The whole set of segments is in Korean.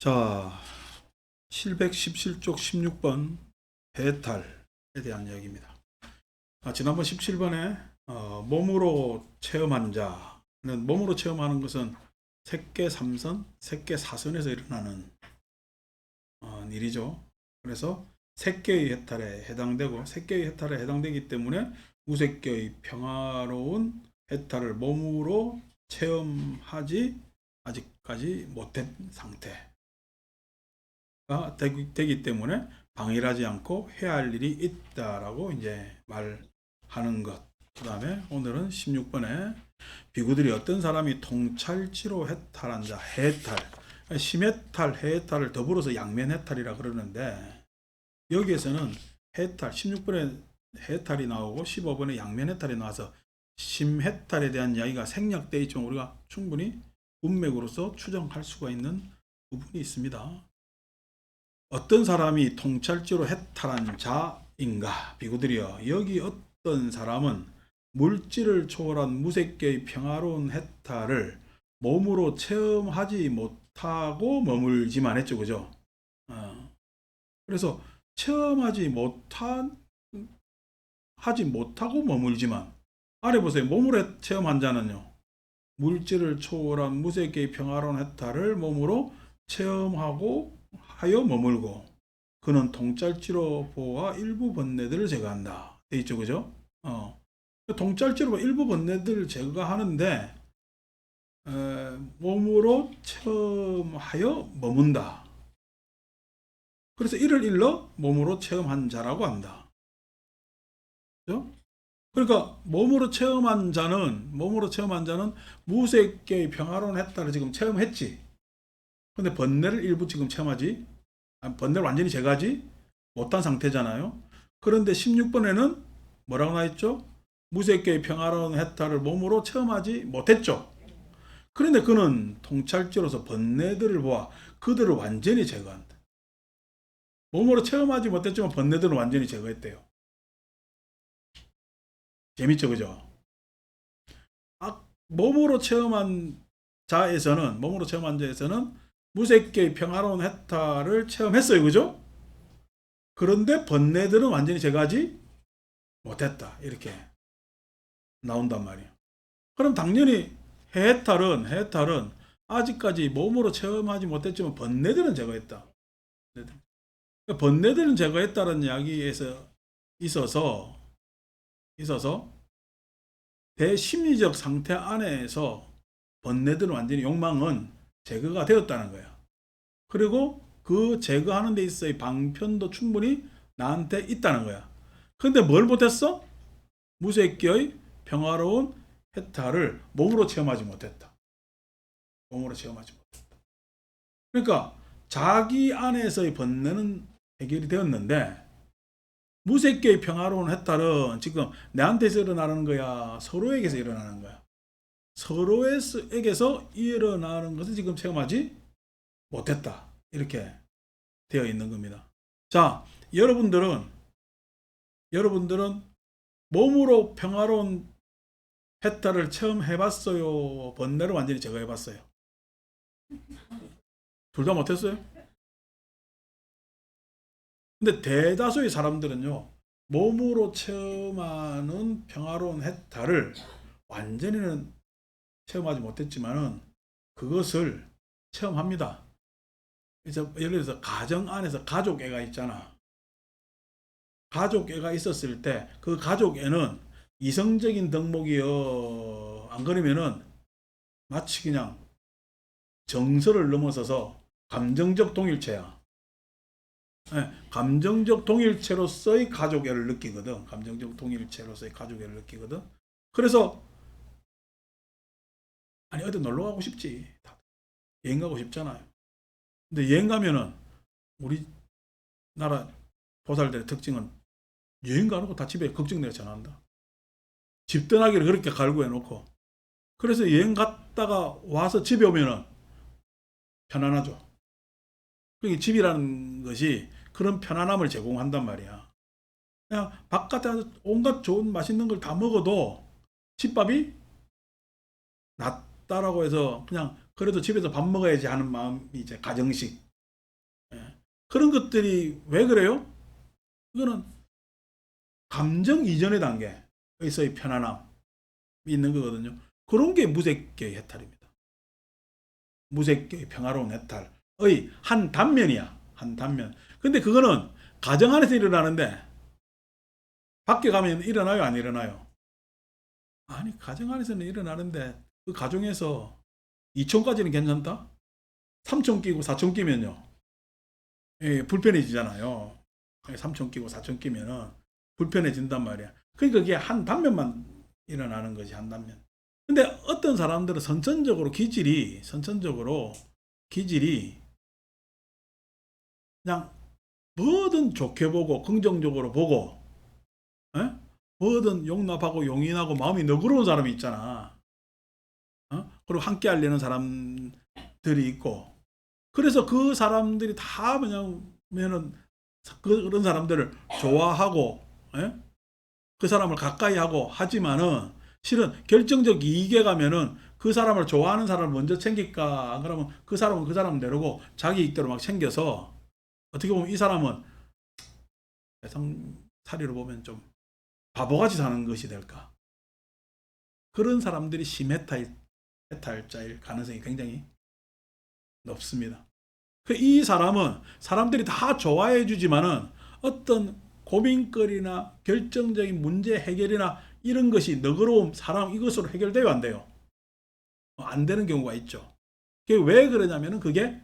자, 717쪽 16번 해탈에 대한 이야기입니다. 지난번 17번에 몸으로 체험한 자는, 몸으로 체험하는 것은 색계 3선, 색계 4선에서 일어나는 일이죠. 그래서 색계의 해탈에 해당되고, 색계의 해탈에 해당되기 때문에 무색계의 평화로운 해탈을 몸으로 체험하지 아직까지 못한 상태가 되기 때문에 방해하지 않고 해야 할 일이 있다라고 이제 말하는 것. 그 다음에 오늘은 16번에 비구들이 어떤 사람이 통찰지로 해탈한 자, 해탈, 심해탈, 해탈을 더불어서 양면해탈이라 그러는데, 여기에서는 해탈, 16번에 해탈이 나오고 15번에 양면해탈이 나와서 심해탈에 대한 이야기가 생략되어 있지만 우리가 충분히 문맥으로서 추정할 수가 있는 부분이 있습니다. 어떤 사람이 통찰지로 해탈한 자인가? 비구들이여, 여기 어떤 사람은 물질을 초월한 무색계의 평화로운 해탈을 몸으로 체험하지 못하고 머물지만 했죠, 그죠? 그래서 체험하지 못하고 머물지만, 아래 보세요. 몸으로 체험한 자는요, 물질을 초월한 무색계의 평화로운 해탈을 몸으로 체험하고 하여 머물고, 그는 통찰지로 보아 일부 번뇌들을 제거한다. 돼 있죠, 그죠? 통찰지로 일부 번뇌들을 제거하는데 몸으로 체험하여 머문다. 그래서 이를 일러 몸으로 체험한 자라고 한다. 그죠? 그러니까 몸으로 체험한 자는 무색계의 평화로운 해탈을 지금 체험했지. 근데 번뇌를 일부 지금 체험하지, 번뇌를 완전히 제거하지 못한 상태잖아요. 그런데 16번에는 뭐라고 나있죠? 무색계의 평화로운 해탈을 몸으로 체험하지 못했죠. 그런데 그는 통찰지로서 번뇌들을 보아 그들을 완전히 제거한다. 몸으로 체험하지 못했지만 번뇌들을 완전히 제거했대요. 재밌죠, 그죠? 몸으로 체험한 자에서는 무색계의 평화로운 해탈을 체험했어요, 그죠? 그런데 번뇌들은 완전히 제거하지 못했다, 이렇게 나온단 말이에요. 그럼 당연히 해탈은 아직까지 몸으로 체험하지 못했지만 번뇌들은 제거했다. 번뇌들은 제거했다는 이야기에서 있어서 대심리적 상태 안에서 번뇌들은 완전히, 욕망은 제거가 되었다는 거야. 그리고 그 제거하는 데 있어의 방편도 충분히 나한테 있다는 거야. 근데 뭘 못했어? 무색계의 평화로운 해탈을 몸으로 체험하지 못했다. 그러니까 자기 안에서의 번뇌는 해결이 되었는데, 무색계의 평화로운 해탈은 지금 내한테서 일어나는 거야, 서로에게서 일어나는 거야. 서로에게서 일어나는 것을 지금 체험하지 못했다, 이렇게 되어 있는 겁니다. 자, 여러분들은 몸으로 평화로운 해탈을 체험해봤어요? 번뇌를 완전히 제거해봤어요? 둘 다 못했어요? 근데 대다수의 사람들은요, 몸으로 체험하는 평화로운 해탈을 완전히는 체험하지 못했지만은 그것을 체험합니다. 그래서 예를 들어서 가정 안에서 가족애가 있잖아. 가족애가 있었을 때 그 가족애는 이성적인 덕목이 안 그러면은 마치 그냥 정서를 넘어서서 감정적 동일체야. 네, 감정적 동일체로서의 가족애를 느끼거든. 그래서 아니 어디 놀러 가고 싶지. 여행 가고 싶잖아요. 근데 여행 가면은 우리나라 보살들의 특징은 여행 가는 거 다 집에 걱정내서 전화한다. 집 떠나기를 그렇게 갈구해 놓고. 그래서 여행 갔다가 와서 집에 오면은 편안하죠. 그게 집이라는 것이 그런 편안함을 제공한단 말이야. 그냥 바깥에 온갖 좋은 맛있는 걸 다 먹어도 집밥이 낫다라고 해서 그냥 그래도 집에서 밥 먹어야지 하는 마음이 이제 가정식. 그런 것들이 왜 그래요? 이거는 감정 이전의 단계에서의 편안함이 있는 거거든요. 그런 게 무색계의 해탈입니다. 무색계의 평화로운 해탈의 한 단면이야. 한 단면. 근데 그거는 가정 안에서 일어나는데 밖에 가면 일어나요, 안 일어나요? 아니, 가정 안에서는 일어나는데 그 가정에서 2촌까지는 괜찮다? 3촌 끼고 4촌 끼면요. 예, 불편해지잖아요. 3촌 끼고 4촌 끼면은 불편해진단 말이야. 그러니까 그게 한 단면만 일어나는 거지, 한 단면. 근데 어떤 사람들은 선천적으로 기질이 그냥 뭐든 좋게 보고 긍정적으로 보고, 에? 뭐든 용납하고 용인하고 마음이 너그러운 사람이 있잖아. 그리고 함께 하려는 사람들이 있고, 그래서 그 사람들이 다 뭐냐면은 그런 사람들을 좋아하고, 에? 그 사람을 가까이 하고 하지만은 실은 결정적 이익에 가면은 그 사람을 좋아하는 사람을 먼저 챙길까? 안 그러면 그 사람은 그 사람 내려고 자기 이익대로 막 챙겨서 어떻게 보면 이 사람은 세상살이로 보면 좀 바보같이 사는 것이 될까? 그런 사람들이 심해탈자일 가능성이 굉장히 높습니다. 이 사람은 사람들이 다 좋아해 주지만은 어떤 고민거리나 결정적인 문제 해결이나 이런 것이 너그러움, 사랑 이것으로 해결돼요, 안 돼요? 안 되는 경우가 있죠. 그게 왜 그러냐면은 그게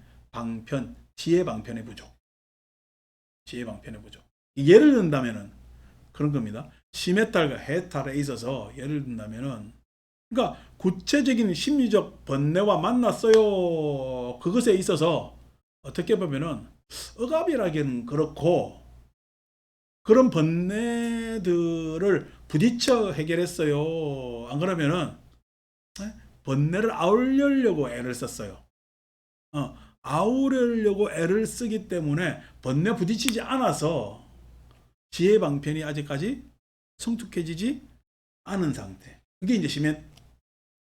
지혜 방편의 부족. 지혜 방편의 부족. 예를 든다면은 그런 겁니다. 심해탈과 해탈에 있어서 예를 든다면은 그러니까 구체적인 심리적 번뇌와 만났어요. 그것에 있어서 어떻게 보면은 억압이라기는 그렇고 그런 번뇌들을 부딪혀 해결했어요. 안 그러면은 번뇌를 아우르려고 애를 썼어요. 아우르려고 애를 쓰기 때문에 번뇌 부딪히지 않아서 지혜 방편이 아직까지 성숙해지지 않은 상태. 그게 이제 심해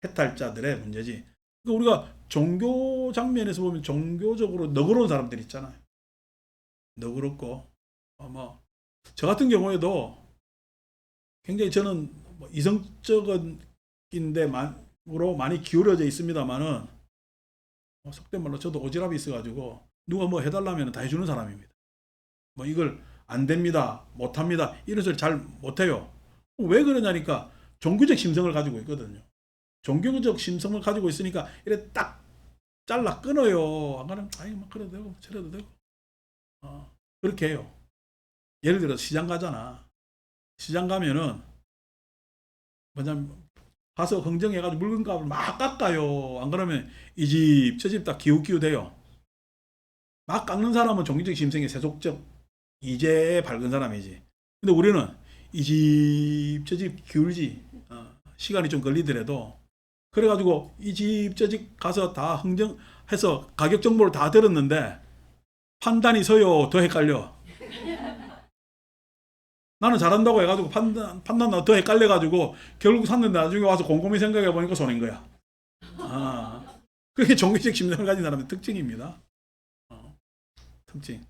해탈자들의 문제지. 그러니까 우리가 종교 장면에서 보면 종교적으로 너그러운 사람들 있잖아요. 너그럽고 저 같은 경우에도 굉장히 저는 이성적인데 으로 많이 기울어져 있습니다만은 속된 말로 저도 오지랖이 있어가지고 누가 뭐 해달라면 다 해주는 사람입니다. 뭐 이걸 안 됩니다, 못합니다 이런 소리 잘 못해요. 왜 그러냐니까 종교적 심성을 가지고 있거든요. 종교적 심성을 가지고 있으니까 이래 딱 잘라 끊어요. 안 그러면 아이 뭐 그래도 되고 저래도 되고 그렇게 해요. 예를 들어 시장 가잖아. 시장 가면은 뭐냐면 가서 흥정해가지고 물건값을 막 깎아요. 안 그러면 이 집 저 집 다 기웃기웃해요. 막 깎는 사람은 종교적 심성이 세속적 이제에 밝은 사람이지. 근데 우리는 이 집 저 집 기울지 시간이 좀 걸리더라도 그래가지고 이 집 저 집 가서 다 흥정해서 가격 정보를 다 들었는데 판단이 서요. 더 헷갈려. 나는 잘한다고 해가지고 판단 더 헷갈려가지고 결국 샀는데 나중에 와서 곰곰이 생각해보니까 손해인 거야. 그게 종교적 심성을 가진 사람의 특징입니다. 특징.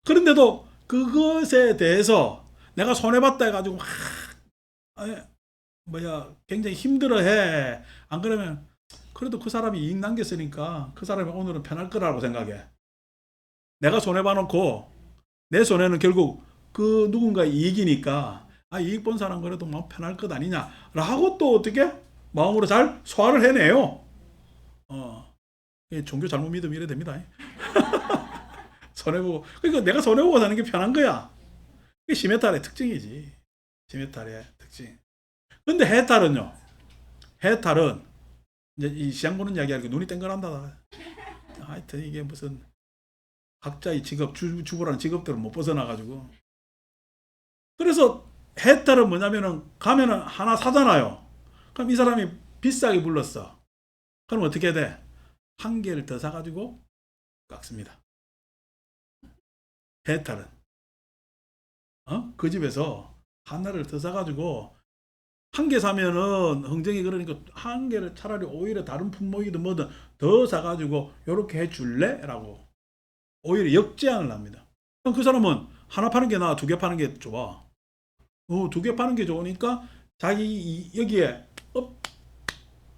그런데도 그것에 대해서 내가 손해봤다 해가지고 굉장히 힘들어해. 안 그러면 그래도 그 사람이 이익 남겼으니까 그 사람이 오늘은 편할 거라고 생각해. 내가 손해봐놓고 내 손해는 결국 그 누군가의 이익이니까 이익 본 사람 그래도 뭐 편할 것 아니냐 라고 또 어떻게 마음으로 잘 소화를 해내요. 종교 잘못 믿으면 이래 됩니다. 손해보고 그러니까 내가 손해보고 사는 게 편한 거야. 그게 심해탈의 특징이지. 심해탈의 특징. 근데 해탈은 이제 이 시장 보는 이야기 하니까 눈이 땡그란다. 하여튼 이게 무슨 각자의 직업, 주부라는 직업들을 못 벗어나가지고. 그래서 해탈은 뭐냐면은 가면은 하나 사잖아요. 그럼 이 사람이 비싸게 불렀어. 그럼 어떻게 돼? 한 개를 더 사가지고 깎습니다. 해탈은. 그 집에서 하나를 더 사가지고 한 개 사면은 흥정이 그러니까 한 개를 차라리 오히려 다른 품목이든 뭐든 더 사가지고 요렇게 해줄래? 라고 오히려 역제안을 합니다. 그럼 그 사람은 하나 파는 게 나아, 두 개 파는 게 좋아. 두 개 파는 게 좋으니까 여기에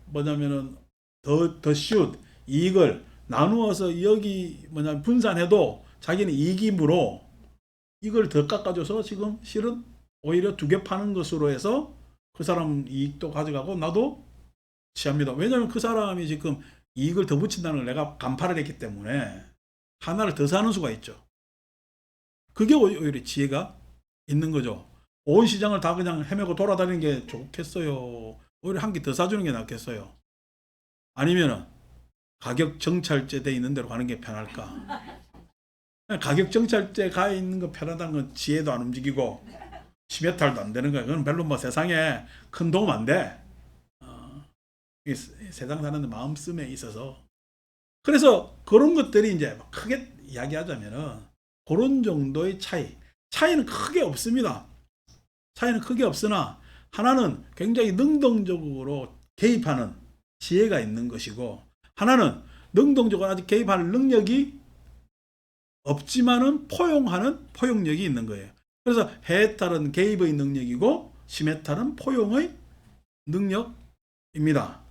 뭐냐면은 더 쉬운 이익을 나누어서 여기 뭐냐면 분산해도 자기는 이익이므로 이걸 더 깎아줘서 지금 실은 오히려 두 개 파는 것으로 해서 그 사람 이익도 가져가고 나도 취합니다. 왜냐하면 그 사람이 지금 이익을 더 붙인다는 걸 내가 간파를 했기 때문에 하나를 더 사는 수가 있죠. 그게 오히려 지혜가 있는 거죠. 온 시장을 다 그냥 헤매고 돌아다니는 게 좋겠어요? 오히려 한 개 더 사주는 게 낫겠어요? 아니면은 가격 정찰제 돼 있는 대로 가는 게 편할까? 가격 정찰제 가 있는 거 편하다는 건 지혜도 안 움직이고 시메탈도 안 되는 거야. 그건 별로 뭐 세상에 큰 도움 안 돼. 세상 사는 마음씀에 있어서. 그래서 그런 것들이 이제 크게 이야기하자면은 그런 정도의 차이는 크게 없습니다. 차이는 크게 없으나 하나는 굉장히 능동적으로 개입하는 지혜가 있는 것이고 하나는 능동적으로 아직 개입할 능력이 없지만은 포용하는 포용력이 있는 거예요. 그래서 해탈은 개입의 능력이고 시메탈은 포용의 능력입니다.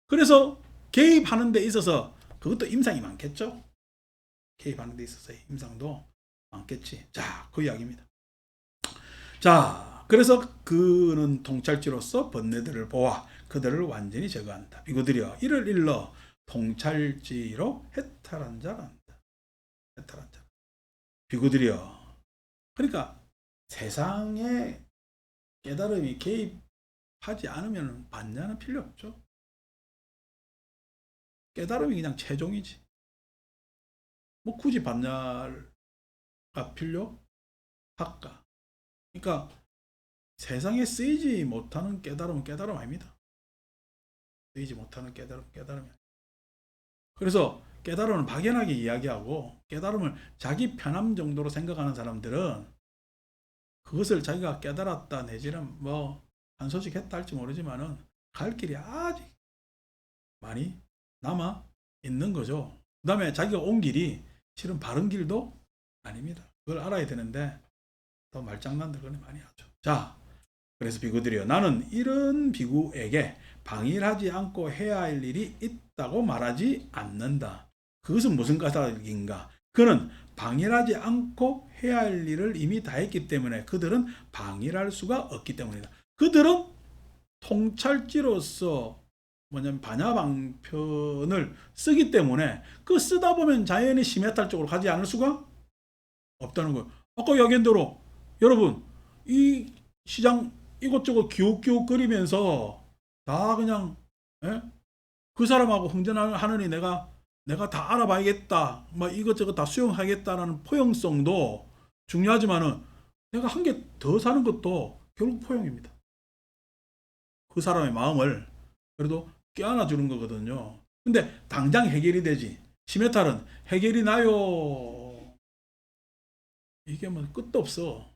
그래서 개입하는 데 있어서 그것도 임상이 많겠죠. 개입하는 데 있어서 임상도 많겠지. 자, 그 이야기입니다. 자, 그래서 그는 통찰지로서 번뇌들을 보아 그들을 완전히 제거한다. 비구들이여 이를 일러 통찰지로 해탈한 자란다. 해탈한 자. 비구들이여. 그러니까 세상에 깨달음이 개입하지 않으면 반야는 필요 없죠. 깨달음이 그냥 최종이지. 뭐 굳이 반야가 필요할까? 그러니까 세상에 쓰이지 못하는 깨달음은 깨달음 아닙니다. 쓰이지 못하는 깨달음이 아닙니다. 그래서 깨달음을 막연하게 이야기하고 깨달음을 자기 편함 정도로 생각하는 사람들은 그것을 자기가 깨달았다 내지는 뭐 한 소식 했다 할지 모르지만은 갈 길이 아직 많이 남아 있는 거죠. 그 다음에 자기가 온 길이 실은 바른 길도 아닙니다. 그걸 알아야 되는데 더 말장난들 그런 많이 하죠. 자, 그래서 비구들이여 나는 이런 비구에게 방일하지 않고 해야 할 일이 있다고 말하지 않는다. 그것은 무슨 까닭인가? 그는 방일하지 않고 해야 할 일을 이미 다 했기 때문에 그들은 방일할 수가 없기 때문이다. 그들은 통찰지로서 뭐냐면 반야방편을 쓰기 때문에 그 쓰다 보면 자연히 시메탈 쪽으로 가지 않을 수가 없다는 거예요. 아까 이야기한 대로 여러분 이 시장 이것저것 기웃기웃거리면서 다 그냥 그 사람하고 흥전하느니 내가 다 알아봐야겠다. 막 이것저것 다 수용하겠다라는 포용성도 중요하지만은 내가 한 개 더 사는 것도 결국 포용입니다. 그 사람의 마음을 그래도 껴안아 주는 거거든요. 근데 당장 해결이 되지. 시메탈은 해결이 나요. 이게 뭐 끝도 없어.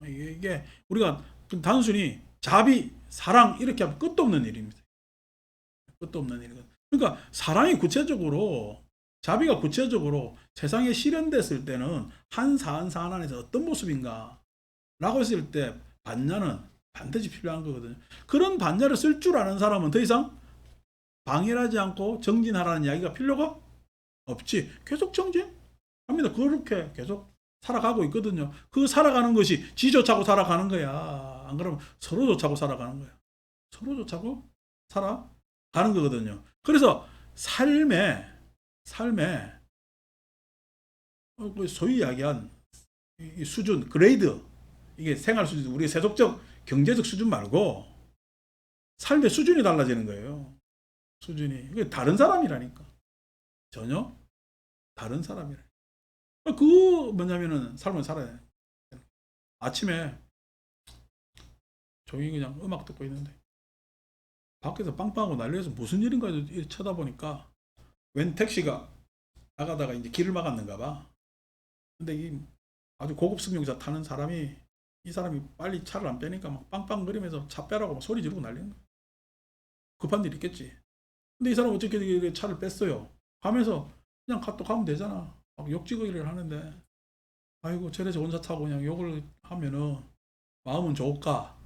이게 우리가 단순히 자비, 사랑 이렇게 하면 끝도 없는 일입니다. 끝도 없는 일이거든. 그러니까 사랑이 구체적으로 자비가 구체적으로 세상에 실현됐을 때는 한 사안 안에서 어떤 모습인가 라고 했을 때 반야는 반드시 필요한 거거든요. 그런 반야를 쓸 줄 아는 사람은 더 이상 방해하지 않고 정진하라는 이야기가 필요가 없지. 계속 정진합니다. 그렇게 계속 살아가고 있거든요. 그 살아가는 것이 지 좋자고 살아가는 거야. 안 그러면 서로 좋자고 살아가는 거야. 서로 좋자고 살아가는 거거든요. 그래서 삶에 소위 이야기한 이 수준, 그레이드, 이게 생활 수준, 우리 세속적 경제적 수준 말고 삶의 수준이 달라지는 거예요. 수준이. 이게 다른 사람이라니까. 전혀 다른 사람이라. 그 뭐냐면은 삶을 살아야 돼. 아침에 조용히 그냥 음악 듣고 있는데 밖에서 빵빵하고 난리에서 무슨 일인가 쳐다보니까 웬 택시가 나가다가 이제 길을 막았는가 봐. 근데 이 아주 고급 승용차 타는 사람이 이 사람이 빨리 차를 안 빼니까 막 빵빵거리면서 차 빼라고 막 소리 지르고 난리는 거야. 급한 일 있겠지. 근데 이 사람 어떻게 차를 뺐어요? 가면서 그냥 또 가면 되잖아. 막 욕지거리를 하는데 아이고 저래서 혼자 타고 그냥 욕을 하면은 마음은 좋을까?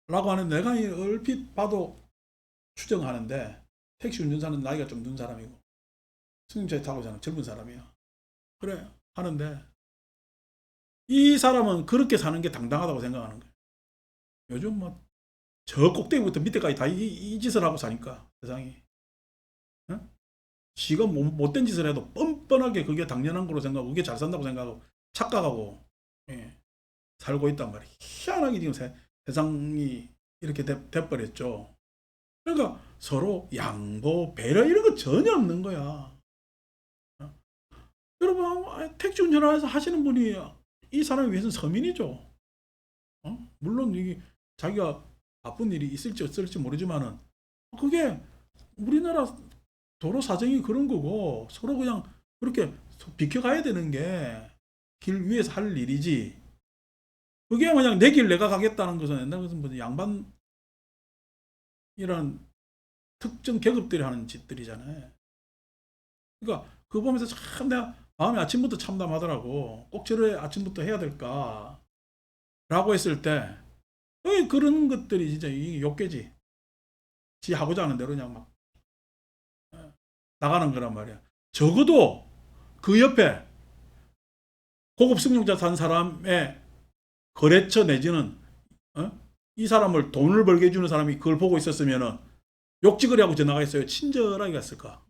라고 하는 내가 얼핏 봐도 추정하는데 택시 운전사는 나이가 좀 든 사람이고 승용차에 타고 자는 젊은 사람이야. 그래 하는데 이 사람은 그렇게 사는 게 당당하다고 생각하는 거야. 요즘 뭐 저 꼭대기부터 밑에까지 다 이 짓을 하고 사니까 세상이. 응? 지가 못된 짓을 해도 뻔뻔하게 그게 당연한 거로 생각하고 그게 잘 산다고 생각하고 착각하고 예, 살고 있단 말이야. 희한하게 지금 세상이 이렇게 돼버렸죠. 그러니까 서로 양보, 배려 이런 거 전혀 없는 거야. 어? 여러분 택시 운전을 하시는 분이 이 사람에 비해서는 서민이죠. 물론 이게 자기가 바쁜 일이 있을지 없을지 모르지만은 그게 우리나라 도로 사정이 그런 거고 서로 그냥 그렇게 비켜가야 되는 게 길 위에서 할 일이지. 그게 그냥 내 길 내가 가겠다는 것은 옛날 것은 무슨 양반이란 특정 계급들이 하는 짓들이잖아요. 그러니까 그거 보면서 참 내가 마음이 아침부터 참담하더라고. 꼭 저래 아침부터 해야 될까? 라고 했을 때 그런 것들이 진짜 이 욕개지. 지 하고자 하는 대로 그냥 막 나가는 거란 말이야. 적어도 그 옆에 고급 승용차 탄 사람의 거래처 내지는 이 사람을 돈을 벌게 해주는 사람이 그걸 보고 있었으면은 욕지거리 하고 지나가겠어요. 친절하게 갔을까?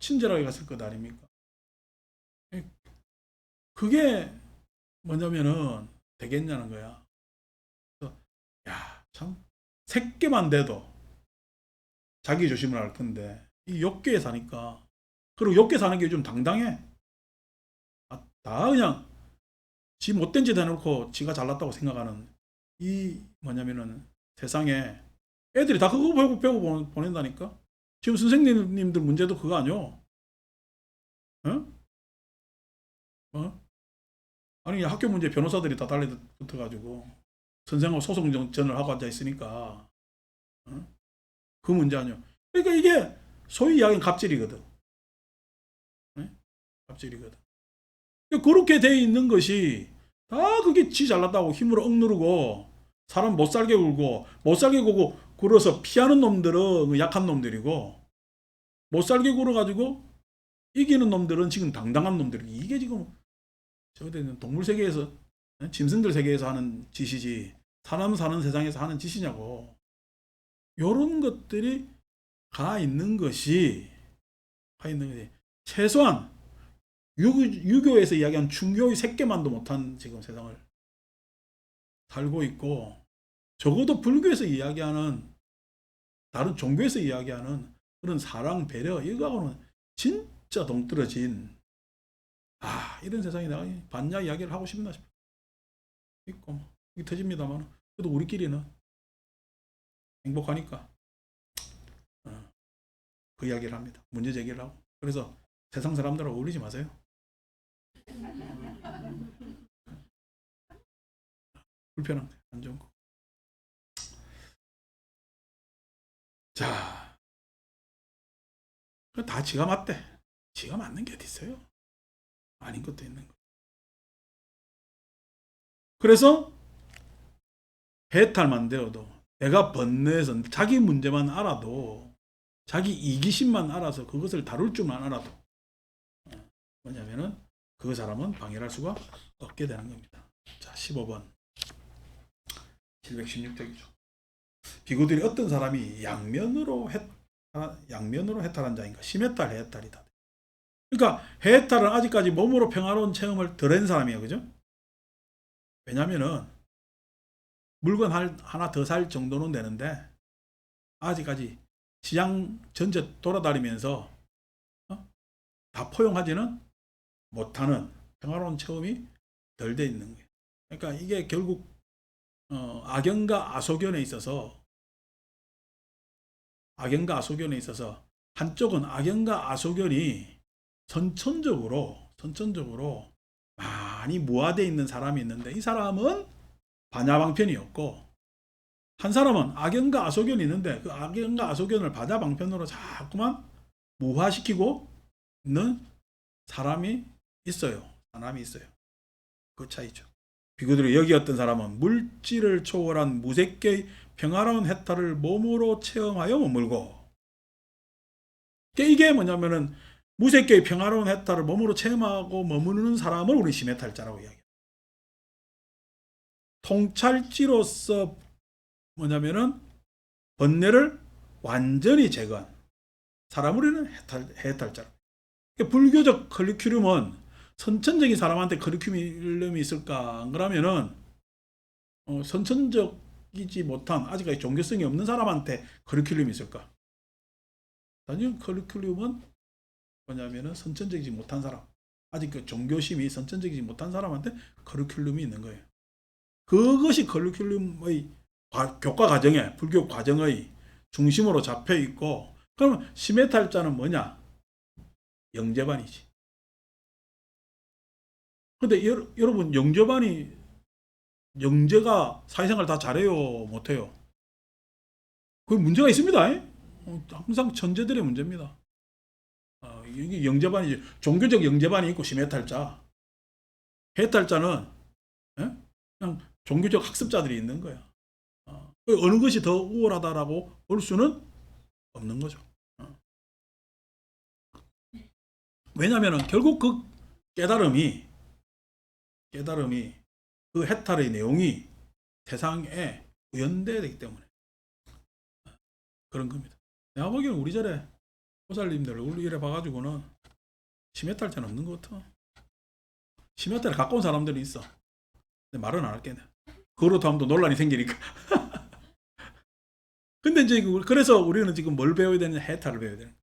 친절하게 갔을 것 아닙니까? 그게 뭐냐면은 되겠냐는 거야. 야, 참 새끼만 돼도 자기 조심을 할 건데 이 욕계에 사니까 그리고 욕계 사는 게 좀 당당해. 다 그냥 지 못된 짓 해놓고 지가 잘났다고 생각하는 이 뭐냐면은 세상에 애들이 다 그거 배우고 보낸다니까. 지금 선생님들 문제도 그거 아니요? 어? 어? 아니 학교 문제 변호사들이 다 달려붙어가지고 선생하고 소송전을 하고 앉아 있으니까 어? 그 문제 아니요? 그러니까 이게 소위 이야기는 갑질이거든. 네? 갑질이거든. 그렇게 돼 있는 것이 다 그게 지 잘났다고 힘으로 억누르고 사람 못 살게 굴고 못 살게 굴고 굴어서 피하는 놈들은 약한 놈들이고 못 살게 굴어가지고 이기는 놈들은 지금 당당한 놈들이 이게 지금 저는 동물 세계에서 짐승들 세계에서 하는 짓이지 사람 사는 세상에서 하는 짓이냐고. 요런 것들이 가 있는 것이 최소한 유교에서 이야기한 중교의 새끼만도 못한 지금 세상을 살고 있고 적어도 불교에서 이야기하는 다른 종교에서 이야기하는 그런 사랑 배려 이거하고는 진짜 동떨어진 이런 세상에 내가 반야 이야기를 하고 싶나 싶어. 있고 뭐 이게 터집니다만 그래도 우리끼리는 행복하니까 그 이야기를 합니다. 문제 제기를 하고. 그래서 세상 사람들하고 어울리지 마세요. 불편한 거예요. 안 좋은 거. 자, 다 지가 맞대. 지가 맞는 게 어디 있어요? 아닌 것도 있는 거. 그래서 해탈만 되어도 내가 번뇌해서 자기 문제만 알아도 자기 이기심만 알아서 그것을 다룰 줄만 알아도 뭐냐면은 그 사람은 방해할 수가 없게 되는 겁니다. 자, 15번 716쪽이죠. 비구들이 어떤 사람이 양면으로 해탈한 자인가? 심해탈, 해탈이다. 그러니까 해탈은 아직까지 몸으로 평화로운 체험을 덜 한 사람이에요. 그죠? 왜냐면은 물건 하나 더 살 정도는 되는데 아직까지 시장 전체 돌아다니면서 다 포용하지는 못하는 평화로운 체험이 덜 돼 있는 거예요. 그러니까 이게 결국 악연과 아소견에 있어서 한쪽은 악연과 아소견이 선천적으로 많이 무화되어 있는 사람이 있는데 이 사람은 반야방편이었고 한 사람은 악연과 아소견이 있는데 그 악연과 아소견을 반야방편으로 자꾸만 무화시키고 있는 사람이 있어요. 사람이 있어요. 그 차이죠. 비구들이 여기 어떤 사람은 물질을 초월한 무색계의 평화로운 해탈을 몸으로 체험하여 머물고, 이게 뭐냐면은 무색계의 평화로운 해탈을 몸으로 체험하고 머무르는 사람을 우리 심해탈자라고 이야기해요. 통찰지로서 뭐냐면은 번뇌를 완전히 제거한 사람을 우리는 해탈자라고. 불교적 커리큘럼은 선천적인 사람한테 커리큘럼이 있을까? 안 그러면은 선천적이지 못한, 아직까지 종교성이 없는 사람한테 커리큘럼이 있을까? 단연 커리큘럼은 뭐냐면은 선천적이지 못한 사람, 아직 그 종교심이 선천적이지 못한 사람한테 커리큘럼이 있는 거예요. 그것이 커리큘럼의 교과 과정에, 불교 과정의 중심으로 잡혀 있고, 그러면 심해탈자는 뭐냐? 영재반이지. 근데 여러분, 영재가 사회생활 다 잘해요? 못해요? 그 문제가 있습니다. 항상 천재들의 문제입니다. 이게 영재반이지. 종교적 영재반이 있고 심해탈자. 해탈자는 그냥 종교적 학습자들이 있는 거야. 어느 것이 더 우월하다라고 볼 수는 없는 거죠. 왜냐하면 결국 그 깨달음이 그 해탈의 내용이 세상에 구현돼야 되기 때문에 그런 겁니다. 내가 보기에는 우리 절에 보살님들 얼굴 이래 봐가지고는 심해탈자는 없는 것 같아. 심해탈에 가까운 사람들이 있어. 근데 말은 안 할게. 그렇다면 또 논란이 생기니까. 근데 이제 그래서 우리는 지금 뭘 배워야 되느냐? 해탈을 배워야 되는 거야.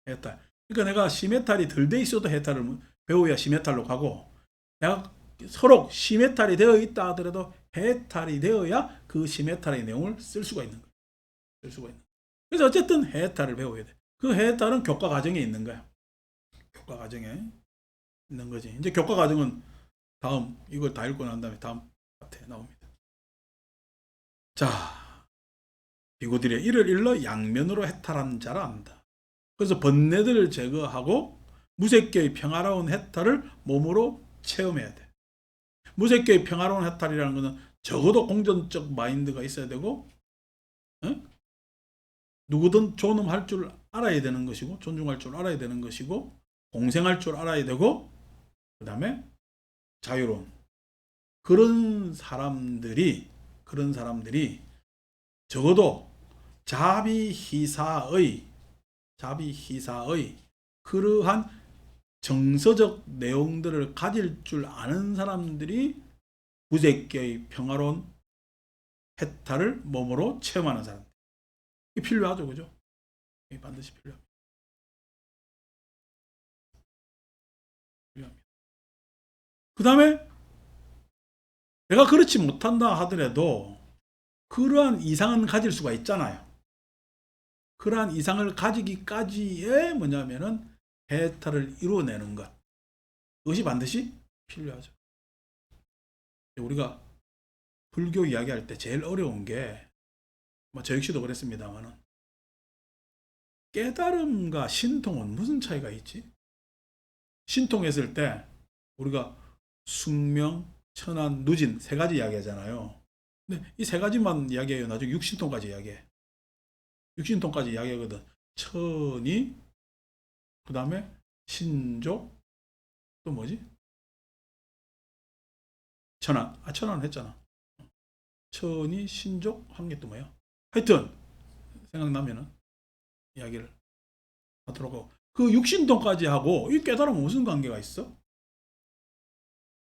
해탈. 그러니까 내가 심해탈이 덜 돼 있어도 해탈을 배워야 심해탈로 가고, 내가 서로 심해탈이 되어 있다 하더라도 해탈이 되어야 그 심해탈의 내용을 쓸 수가 있는 거야. 쓸 수가 있는 거야. 그래서 어쨌든 해탈을 배워야 돼. 그 해탈은 교과 과정에 있는 거야. 교과 과정에 있는 거지. 이제 교과 과정은 다음, 이걸 다 읽고 난 다음에 다음 파트에 나옵니다. 자, 비구들이 이를 일러 양면으로 해탈한 자라 한다. 그래서 번뇌들을 제거하고 무색계의 평화로운 해탈을 몸으로 체험해야 돼. 무색계의 평화로운 해탈이라는 것은 적어도 공전적 마인드가 있어야 되고, 누구든 존엄할 줄 알아야 되는 것이고, 존중할 줄 알아야 되는 것이고, 공생할 줄 알아야 되고, 그 다음에 자유로운 그런 사람들이 적어도 자비희사의 그러한 정서적 내용들을 가질 줄 아는 사람들이 무색계의 평화로운 해탈을 몸으로 체험하는 사람. 이게 필요하죠, 그죠? 이게 반드시 필요합니다. 그 다음에 내가 그렇지 못한다 하더라도 그러한 이상은 가질 수가 있잖아요. 그러한 이상을 가지기까지의 뭐냐면은 해탈을 이루어내는 것. 그것이 반드시 필요하죠. 우리가 불교 이야기할 때 제일 어려운 게, 저 역시도 그랬습니다만은, 깨달음과 신통은 무슨 차이가 있지? 신통했을 때 우리가 숙명, 천안, 누진 세 가지 이야기하잖아요. 근데 이 세 가지만 이야기해요. 나중에 육신통까지 이야기해. 육신통까지 이야기하거든. 천이, 그 다음에 신족, 또 뭐지? 천안. 천안 했잖아. 천이, 신족, 한 게 또 뭐야? 하여튼 생각나면은 이야기를 하도록 하고, 그 육신통까지 하고 이 깨달음은 무슨 관계가 있어?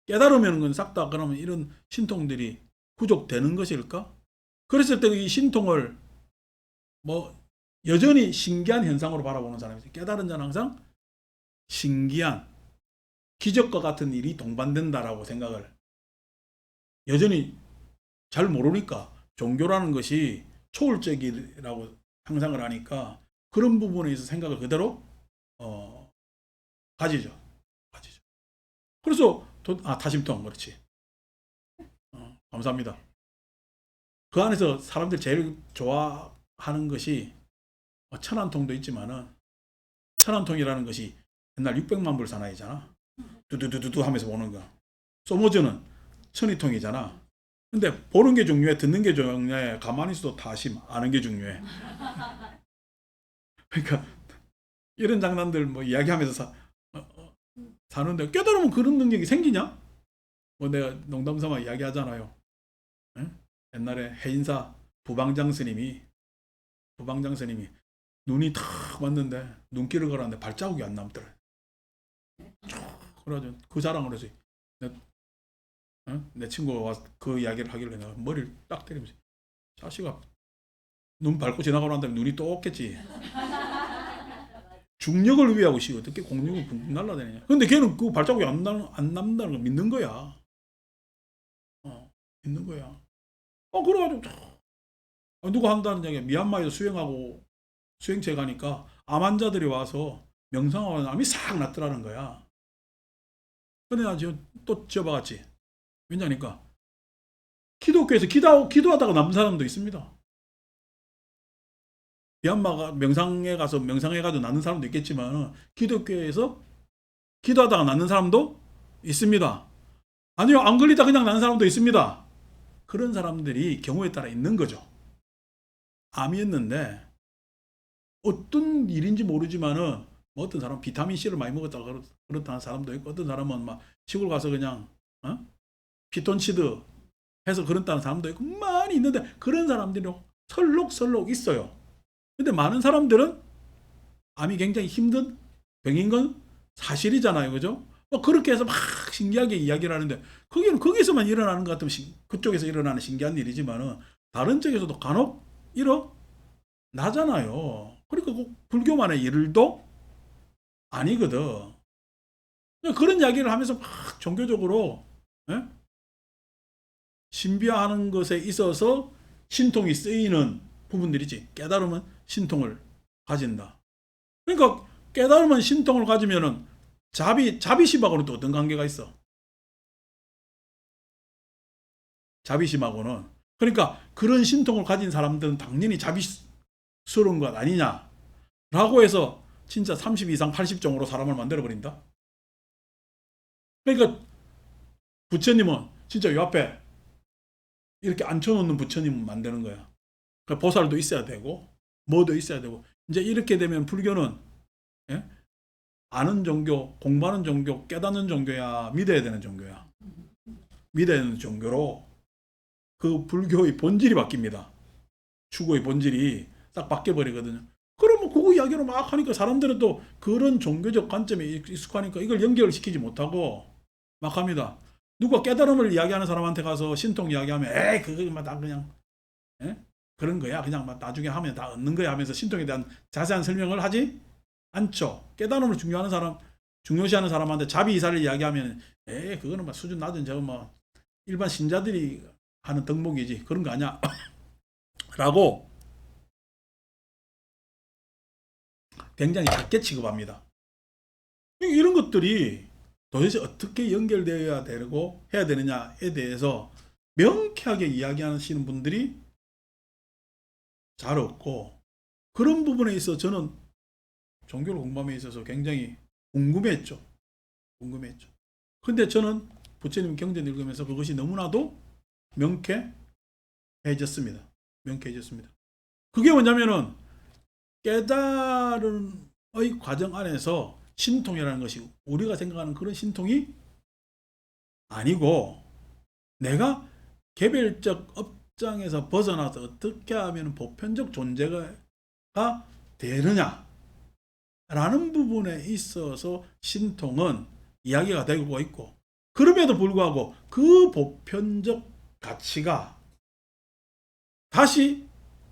깨달으면 건 싹 다 그러면 이런 신통들이 구족되는 것일까? 그랬을 때 이 신통을 여전히 신기한 현상으로 바라보는 사람이지. 깨달은 자는 항상 신기한 기적과 같은 일이 동반된다라고 생각을, 여전히 잘 모르니까 종교라는 것이 초월적이라고 상상을 하니까 그런 부분에 있어서 생각을 그대로 가지죠. 그래서 타심통, 그렇지. 감사합니다. 그 안에서 사람들 제일 좋아하는 것이 천안통도 있지만은, 천안통이라는 것이 옛날 600만 불 사나이잖아. 두두두두 하면서 보는 거. 소모즈는 천이통이잖아. 근데 보는 게 중요해, 듣는 게 중요해, 가만히 있어도 다시 아는 게 중요해. 그러니까 이런 장난들 뭐 이야기하면서 사는데 깨달으면 그런 능력이 생기냐? 뭐 내가 농담삼아 이야기하잖아요. 응? 옛날에 해인사 부방장 스님이 눈이 탁 왔는데 눈길을 걸었는데 발자국이 안 남더라. 그래가지고 그 자랑을 해서 내 친구가 와서 그 이야기를 하길래 내가 머리를 딱 때리면서 자식아 눈 밟고 지나가고 난 다음에 눈이 또 없겠지. 중력을 위하고 씨 어떻게 공력을 붕붕 날라다니냐. 근데 걔는 그 발자국이 안 남다는 걸 믿는 거야. 믿는 거야. 그래가지고 누가 한다는 얘기야. 미얀마에서 수행체 가니까 암 환자들이 와서 명상하고 암이 싹 났더라는 거야. 근데 나 지금 또 지어봐갔지. 왜냐니까 기독교에서 기도하다가 남은 사람도 있습니다. 미얀마가 명상해가지고 낫는 사람도 있겠지만 기독교에서 기도하다가 낫는 사람도 있습니다. 아니요, 안 걸리다 그냥 낫는 사람도 있습니다. 그런 사람들이 경우에 따라 있는 거죠. 암이었는데 어떤 일인지 모르지만은 뭐 어떤 사람은 비타민 C를 많이 먹었다가 그렇다는 사람도 있고, 어떤 사람은 막 시골 가서 그냥 피톤치드 해서 그렇다는 사람도 있고 많이 있는데, 그런 사람들이 설록설록 있어요. 근데 많은 사람들은 암이 굉장히 힘든 병인 건 사실이잖아요. 그죠? 그렇게 해서 막 신기하게 이야기를 하는데, 거기서만 일어나는 것 같으면 그쪽에서 일어나는 신기한 일이지만은 다른 쪽에서도 간혹 일어나잖아요. 그러니까 꼭 불교만의 일도 아니거든. 그런 이야기를 하면서 막 종교적으로 신비화하는 것에 있어서 신통이 쓰이는 부분들이지. 깨달으면 신통을 가진다. 그러니까 깨달으면 신통을 가지면은 자비심하고는 또 어떤 관계가 있어? 자비심하고는. 그러니까 그런 신통을 가진 사람들은 당연히 자비스러운 것 아니냐? 라고 해서 진짜 30 이상 80종으로 사람을 만들어버린다? 그러니까 부처님은 진짜 요 앞에 이렇게 앉혀놓는 부처님을 만드는 거야. 그러니까 보살도 있어야 되고 뭐도 있어야 되고, 이제 이렇게 되면 불교는 아는 종교, 공부하는 종교, 깨닫는 종교야, 믿어야 되는 종교야. 믿어야 되는 종교로 그 불교의 본질이 바뀝니다. 추구의 본질이 딱 바뀌어버리거든요. 그러면 그거 이야기로 막 하니까 사람들은 또 그런 종교적 관점에 익숙하니까 이걸 연결시키지 못하고 막 합니다. 누가 깨달음을 이야기하는 사람한테 가서 신통 이야기하면 에이 그거 다 그냥 그런 거야. 그냥 막 나중에 하면 다 얻는 거야 하면서 신통에 대한 자세한 설명을 하지 않죠. 깨달음을 중요시하는 사람한테 자비이사를 이야기하면 에이 그거는 막 수준 낮은 저거 뭐 일반 신자들이 하는 덕목이지 그런 거 아니야 라고 굉장히 작게 취급합니다. 이런 것들이 도대체 어떻게 연결되어야 되고 해야 되느냐에 대해서 명쾌하게 이야기하시는 분들이 잘 없고, 그런 부분에 있어서 저는 종교를 공부함에 있어서 굉장히 궁금했죠. 근데 저는 부처님 경전 읽으면서 그것이 너무나도 명쾌해졌습니다. 그게 뭐냐면은 깨달음의 과정 안에서 신통이라는 것이 우리가 생각하는 그런 신통이 아니고, 내가 개별적 업장에서 벗어나서 어떻게 하면 보편적 존재가 되느냐 라는 부분에 있어서 신통은 이야기가 되고 있고, 그럼에도 불구하고 그 보편적 가치가 다시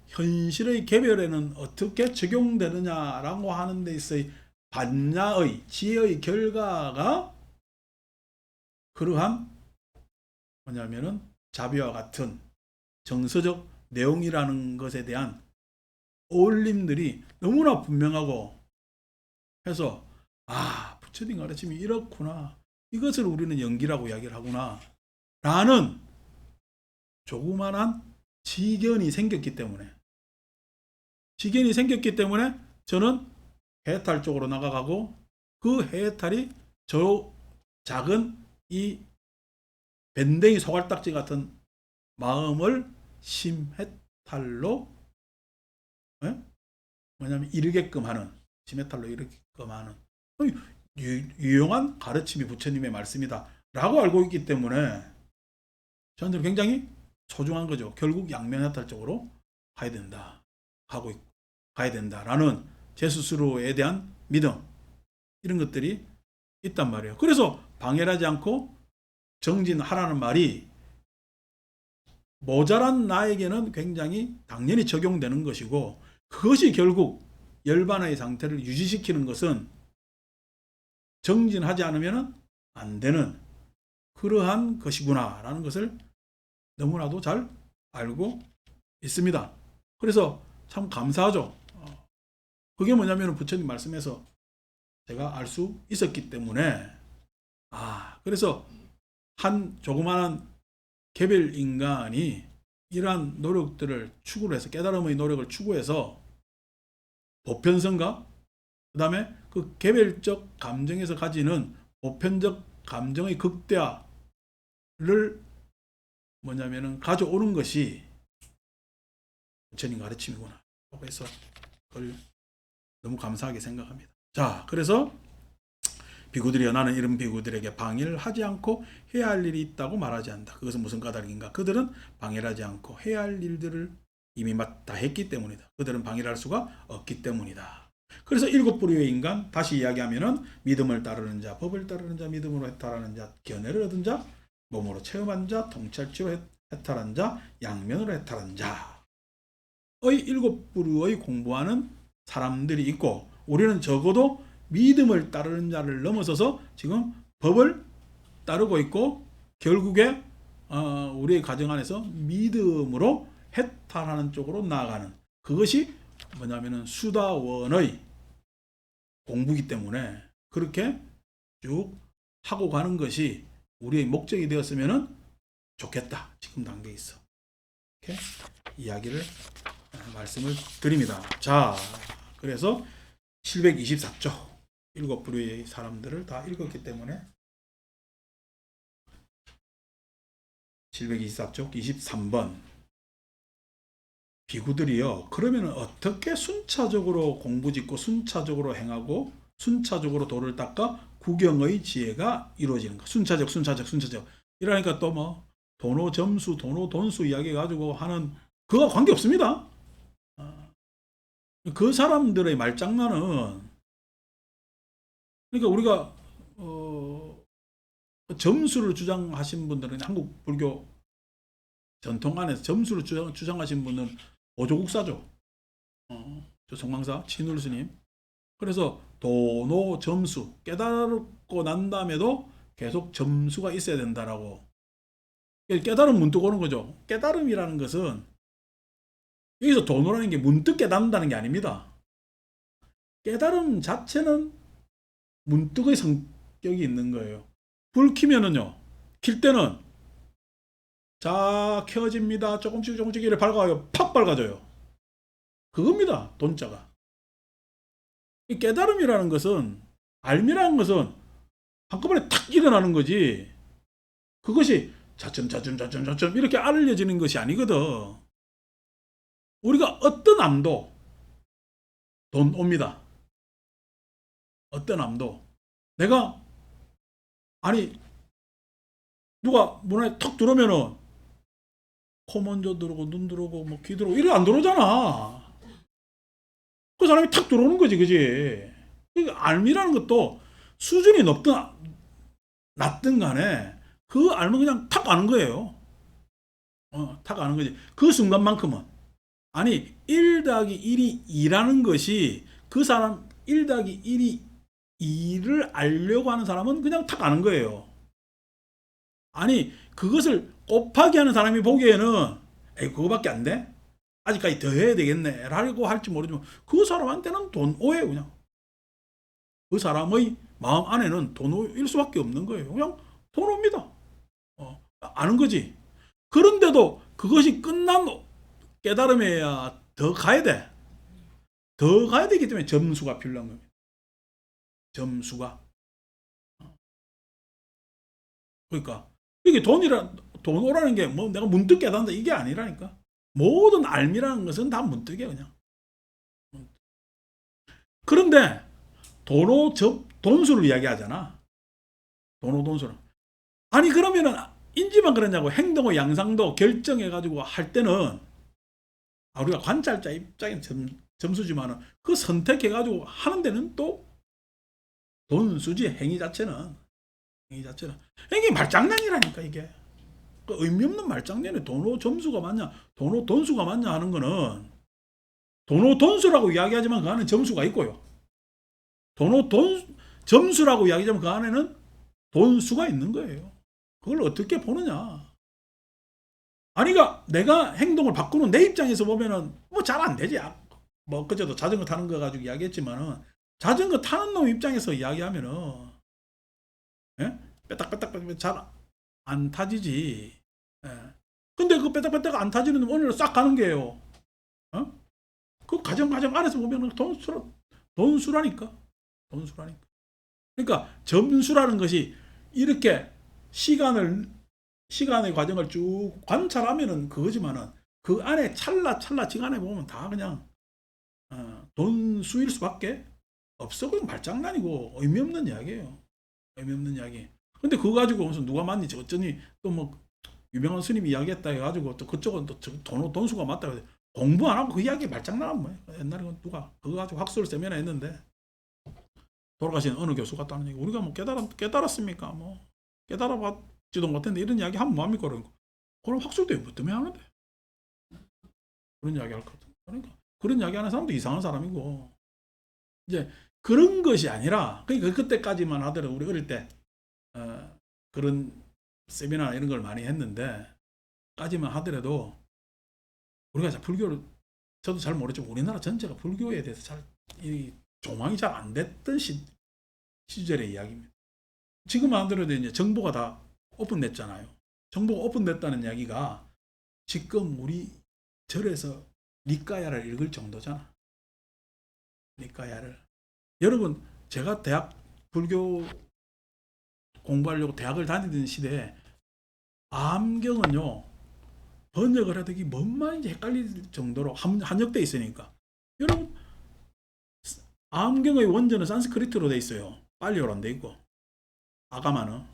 현실의 개별에는 어떻게 적용되느냐라고 하는 데 있어의 반야의 지혜의 결과가 그러한 뭐냐면은 자비와 같은 정서적 내용이라는 것에 대한 어울림들이 너무나 분명하고 해서 부처님 가르침이 이렇구나, 이것을 우리는 연기라고 이야기를 하구나 라는 조그만한 지견이 생겼기 때문에 저는 해탈 쪽으로 나가고, 그 해탈이 작은 이 밴댕이 소갈딱지 같은 마음을 심해탈로 뭐냐면 이르게끔 하는, 심해탈로 이르게끔 하는 유용한 가르침이 부처님의 말씀이다 라고 알고 있기 때문에 저한테는 굉장히 소중한 거죠. 결국 양면해탈 쪽으로 가야 된다, 가야 된다라는 제 스스로에 대한 믿음, 이런 것들이 있단 말이에요. 그래서 방해하지 않고 정진하라는 말이 모자란 나에게는 굉장히 당연히 적용되는 것이고, 그것이 결국 열반의 상태를 유지시키는 것은 정진하지 않으면 안 되는 그러한 것이구나 라는 것을 너무나도 잘 알고 있습니다. 그래서 참 감사하죠. 그게 뭐냐면 부처님 말씀에서 제가 알 수 있었기 때문에, 그래서 한 조그마한 개별 인간이 이러한 노력들을 추구를 해서, 깨달음의 노력을 추구해서 보편성과 그 다음에 그 개별적 감정에서 가지는 보편적 감정의 극대화를 뭐냐면은 가져오는 것이 부처님 가르침이구나. 그래서 그걸 너무 감사하게 생각합니다. 자, 그래서 비구들이여, 나는 이런 비구들에게 방해를 하지 않고 해야 할 일이 있다고 말하지 않는다. 그것은 무슨 까닭인가? 그들은 방해를 하지 않고 해야 할 일들을 이미 다 했기 때문이다. 그들은 방해를 할 수가 없기 때문이다. 그래서 일곱 부류의 인간, 다시 이야기하면은 믿음을 따르는 자, 법을 따르는 자, 믿음으로 해탈하는 자, 견해를 얻은 자, 몸으로 체험한 자, 통찰치로 해탈한 자, 양면으로 해탈한 자의 일곱 부류의 공부하는 사람들이 있고, 우리는 적어도 믿음을 따르는 자를 넘어서서 지금 법을 따르고 있고, 결국에 우리의 가정 안에서 믿음으로 해탈하는 쪽으로 나아가는, 그것이 뭐냐면은 수다원의 공부이기 때문에 그렇게 쭉 하고 가는 것이 우리의 목적이 되었으면 좋겠다, 지금 단계에 있어. 이렇게 이야기를 말씀을 드립니다. 자, 그래서 724쪽 일곱 부류의 사람들을 다 읽었기 때문에 724쪽 23번, 비구들이여, 그러면 어떻게 순차적으로 공부짓고 순차적으로 행하고 순차적으로 도를 닦아 구경의 지혜가 이루어지는가? 순차적 이러니까 또 뭐 도노 점수, 도노 돈수 이야기 가지고 하는 그거 관계 없습니다. 그 사람들의 말장난은, 그러니까 우리가 점수를 주장하신 분들은, 한국 불교 전통 안에서 점수를 주장하신 분은 오조국사죠. 저 송광사 친울 스님. 그래서 도노 점수, 깨달고 난 다음에도 계속 점수가 있어야 된다라고. 깨달음 문득 오는 거죠. 깨달음이라는 것은 여기서 도노라는 게 문득 깨닫는다는 게 아닙니다. 깨달음 자체는 문득의 성격이 있는 거예요. 불 켜면은요, 킬 때는 자 켜집니다. 조금씩 이를 밝아요. 팍 밝아져요. 그겁니다. 돈자가. 이 깨달음이라는 것은, 알미라는 것은 한꺼번에 탁 일어나는 거지, 그것이 차츰 이렇게 알려지는 것이 아니거든. 우리가 어떤 암도 돈 옵니다. 어떤 암도 내가, 아니 누가 문화에 턱 들어오면은 코 먼저 들어오고 눈 들어오고 뭐 귀 들어오고 이래 안 들어오잖아. 그 사람이 탁 들어오는 거지, 그지? 알미라는 것도 수준이 높든 낮든 간에 그 알면 그냥 탁 아는 거예요. 탁 아는 거지. 그 순간만큼은. 아니 1 더하기 1이 2라는 것이, 그 사람 1 더하기 1이 2를 알려고 하는 사람은 그냥 탁 아는 거예요. 아니 그것을 곱하기 하는 사람이 보기에는 에이 그거밖에 안 돼? 아직까지 더 해야 되겠네 라고 할지 모르지만, 그 사람한테는 돈 오예요. 그냥 그 사람의 마음 안에는 돈 오일 수밖에 없는 거예요. 그냥 돈 옵니다. 아는 거지. 그런데도 그것이 끝난 깨달음에야 더 가야 돼. 더 가야 되기 때문에 점수가 필요한 겁니다. 점수가. 그러니까 이게 돈오라는 게 뭐 내가 문득 깨닫는다 이게 아니라니까. 모든 알미라는 것은 다 문득이야 그냥. 그런데 돈수를 이야기하잖아. 돈수를. 아니 그러면은 인지만 그러냐고. 행동의 양상도 결정해가지고 할 때는 우리가 관찰자 입장에 점수지만은 그 선택해가지고 하는 데는 또 돈수지. 행위 자체는 이게 말장난이라니까 이게. 그 의미 없는 말장난에 돈호 점수가 맞냐 돈호 돈수가 맞냐 하는 거는 돈호 돈수라고 이야기하지만 그 안에 점수가 있고요. 돈호 돈 점수라고 이야기하면 그 안에는 돈수가 있는 거예요. 그걸 어떻게 보느냐. 아니가 내가 행동을 바꾸는 내 입장에서 보면은 뭐 잘 안 되지. 뭐 그저도 자전거 타는 거 가지고 이야기했지만은 자전거 타는 놈 입장에서 이야기하면은 예? 빼딱빼딱 잘 안 타지지. 예. 근데 그 빼딱빼딱 안 타지는 놈 오늘 싹 가는 게요. 어? 그 과정 안에서 보면은 돈수라니까. 돈수라니까. 그러니까 점수라는 것이 이렇게 시간의 과정을 쭉 관찰하면은 그거지만은 그 안에 찰나찰나 지간에 보면 다 그냥 돈수일 수밖에 없어. 그건 말장난이고 의미 없는 이야기예요. 의미 없는 이야기. 근데 그거 가지고 무슨 누가 맞니 어쩌니 또 뭐 유명한 스님이 이야기했다 해가지고 또 그쪽은 또 돈수가 맞다 그래. 공부 안 하고 그 이야기 말장난하면 뭐야. 옛날에 누가 그거 가지고 학술 세미나 했는데 돌아가신 어느 교수 같다는 얘기. 우리가 뭐 깨달았습니까? 뭐 깨달아봤지도 못했는데 이런 이야기 하면 뭐합니까? 그럼 학술 때문에 뭐 때문에 하는데 그런 이야기 할 거거든. 그러니까 그런 이야기 하는 사람도 이상한 사람이고 이제 그런 것이 아니라 그러니까 그때까지만 하더라도 우리 어릴 때 그런 세미나 이런 걸 많이 했는데 까지만 하더라도 우리가 불교를 저도 잘 모르지만 우리나라 전체가 불교에 대해서 잘 조망이 잘 안 됐던 시절의 이야기입니다. 지금 하더라도 이제 정보가 다 오픈됐잖아요. 정보가 오픈됐다는 이야기가 지금 우리 절에서 니까야를 읽을 정도잖아. 니까야를. 여러분 제가 대학 불교 공부하려고 대학을 다니던 시대에 암경은요 번역을 하더니 뭔 말인지 헷갈릴 정도로 한역돼 있으니까. 여러분 암경의 원전은 산스크리트로 돼 있어요. 빨리어로 안 돼 있고 아가마는.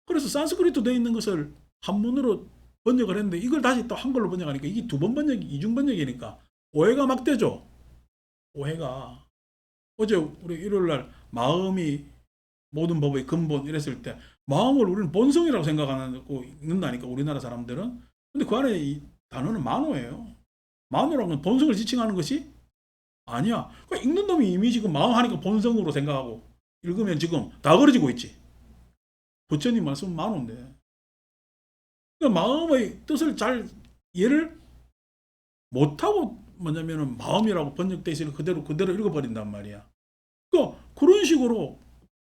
그래서 산스크리트 돼 있는 것을 한문으로 번역을 했는데 이걸 다시 또 한글로 번역하니까 이게 두 번 번역이 이중 번역이니까 오해가 막 되죠. 오해가. 어제 우리 일요일날 마음이 모든 법의 근본 이랬을 때 마음을 우리는 본성이라고 생각하고 읽는다니까 우리나라 사람들은. 근데 그 안에 이 단어는 만호예요. 만호라는 건 본성을 지칭하는 것이 아니야. 그러니까 읽는 놈이 이미 지금 마음 하니까 본성으로 생각하고 읽으면 지금 다 그려지고 있지. 부처님 말씀은 만호인데. 그러니까 마음의 뜻을 잘 이해를 못하고 뭐냐면은 마음이라고 번역돼 있으니 그대로 읽어버린단 말이야. 그러니까 그런 식으로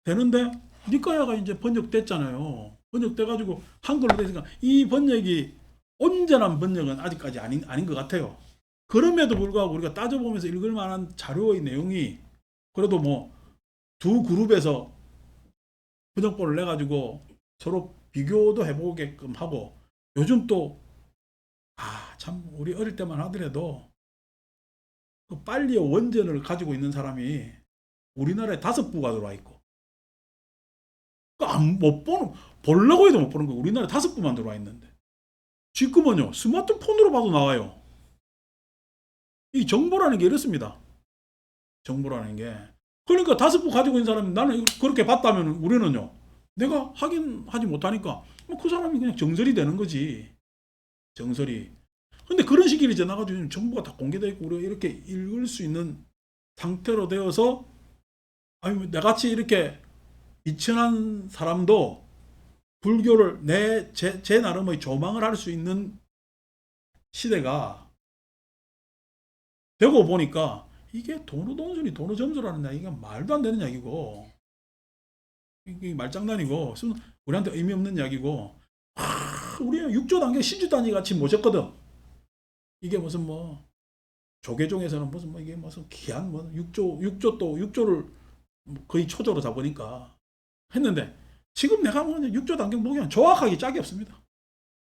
되는데 니까야가 이제 번역됐잖아요. 번역돼가지고 한글로 되니까 이 번역이 온전한 번역은 아직까지 아닌 것 같아요. 그럼에도 불구하고 우리가 따져보면서 읽을 만한 자료의 내용이 그래도 뭐 두 그룹에서 번역본을 내가지고 서로 비교도 해보게끔 하고 요즘 또 참 우리 어릴 때만 하더라도 그 빨리의 원전을 가지고 있는 사람이 우리나라에 5부가 들어와 있고 못 보려고 해도 못 보는 거 우리나라에 5부만 들어와 있는데 지금은요 스마트폰으로 봐도 나와요. 이 정보라는 게 이렇습니다. 정보라는 게. 그러니까 5부 가지고 있는 사람이 나는 그렇게 봤다면 우리는요 내가 확인하지 못하니까 그 사람이 그냥 정설이 되는 거지. 정설이. 근데 그런 시기를 지나가지고 정보가 다 공개되어 있고 우리가 이렇게 읽을 수 있는 상태로 되어서 아니 나같이 이렇게 미천한 사람도 불교를 제 나름의 조망을 할 수 있는 시대가 되고 보니까 이게 돈수니 돈점수라는 이야기가 말도 안 되는 이야기고 이게 말장난이고 우리한테 의미 없는 이야기고 우리는 6조 단계 신주 단위 같이 모셨거든. 이게 무슨 뭐 조계종에서는 무슨 뭐 이게 무슨 기한 뭐 6조 또 6조를 거의 초조로 잡으니까 했는데 지금 내가 뭐 육조 단경 보기엔 조악하기 짝이 없습니다.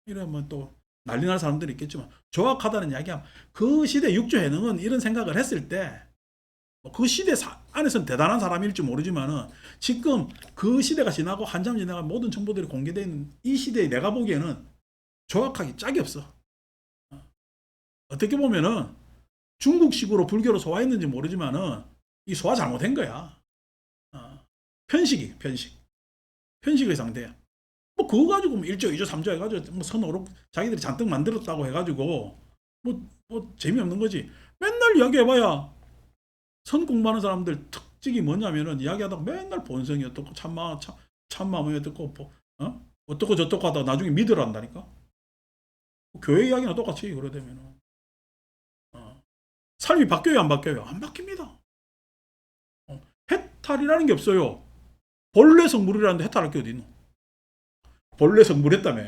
이러면 또 난리 날 사람들이 있겠지만 조악하다는 이야기하면 그 시대 육조 해능은 이런 생각을 했을 때 그 시대 안에서는 대단한 사람일지 모르지만은 지금 그 시대가 지나고 한참 지나간 모든 정보들이 공개되어 있는 이 시대에 내가 보기에는 조악하기 짝이 없어. 어떻게 보면은 중국식으로 불교로 소화했는지 모르지만은 이 소화 잘못한 거야. 편식의 상태야. 뭐 그거 가지고 뭐 1조, 2조, 3조 해가지고 뭐 선호록 자기들이 잔뜩 만들었다고 해가지고 뭐 재미없는 거지. 맨날 이야기해봐야 선 공부하는 사람들 특징이 뭐냐면은 이야기하다가 맨날 본성이 어떻고 참마음이 어떻고 어떻고 저떻고 하다가 나중에 믿으라 한다니까. 교회 이야기나 똑같이 그러되면은 삶이 바뀌어요, 안 바뀌어요? 안 바뀝니다. 해탈이라는 게 없어요. 본래 성물이라는데 해탈할 게 어디 있노? 본래 성물했다며.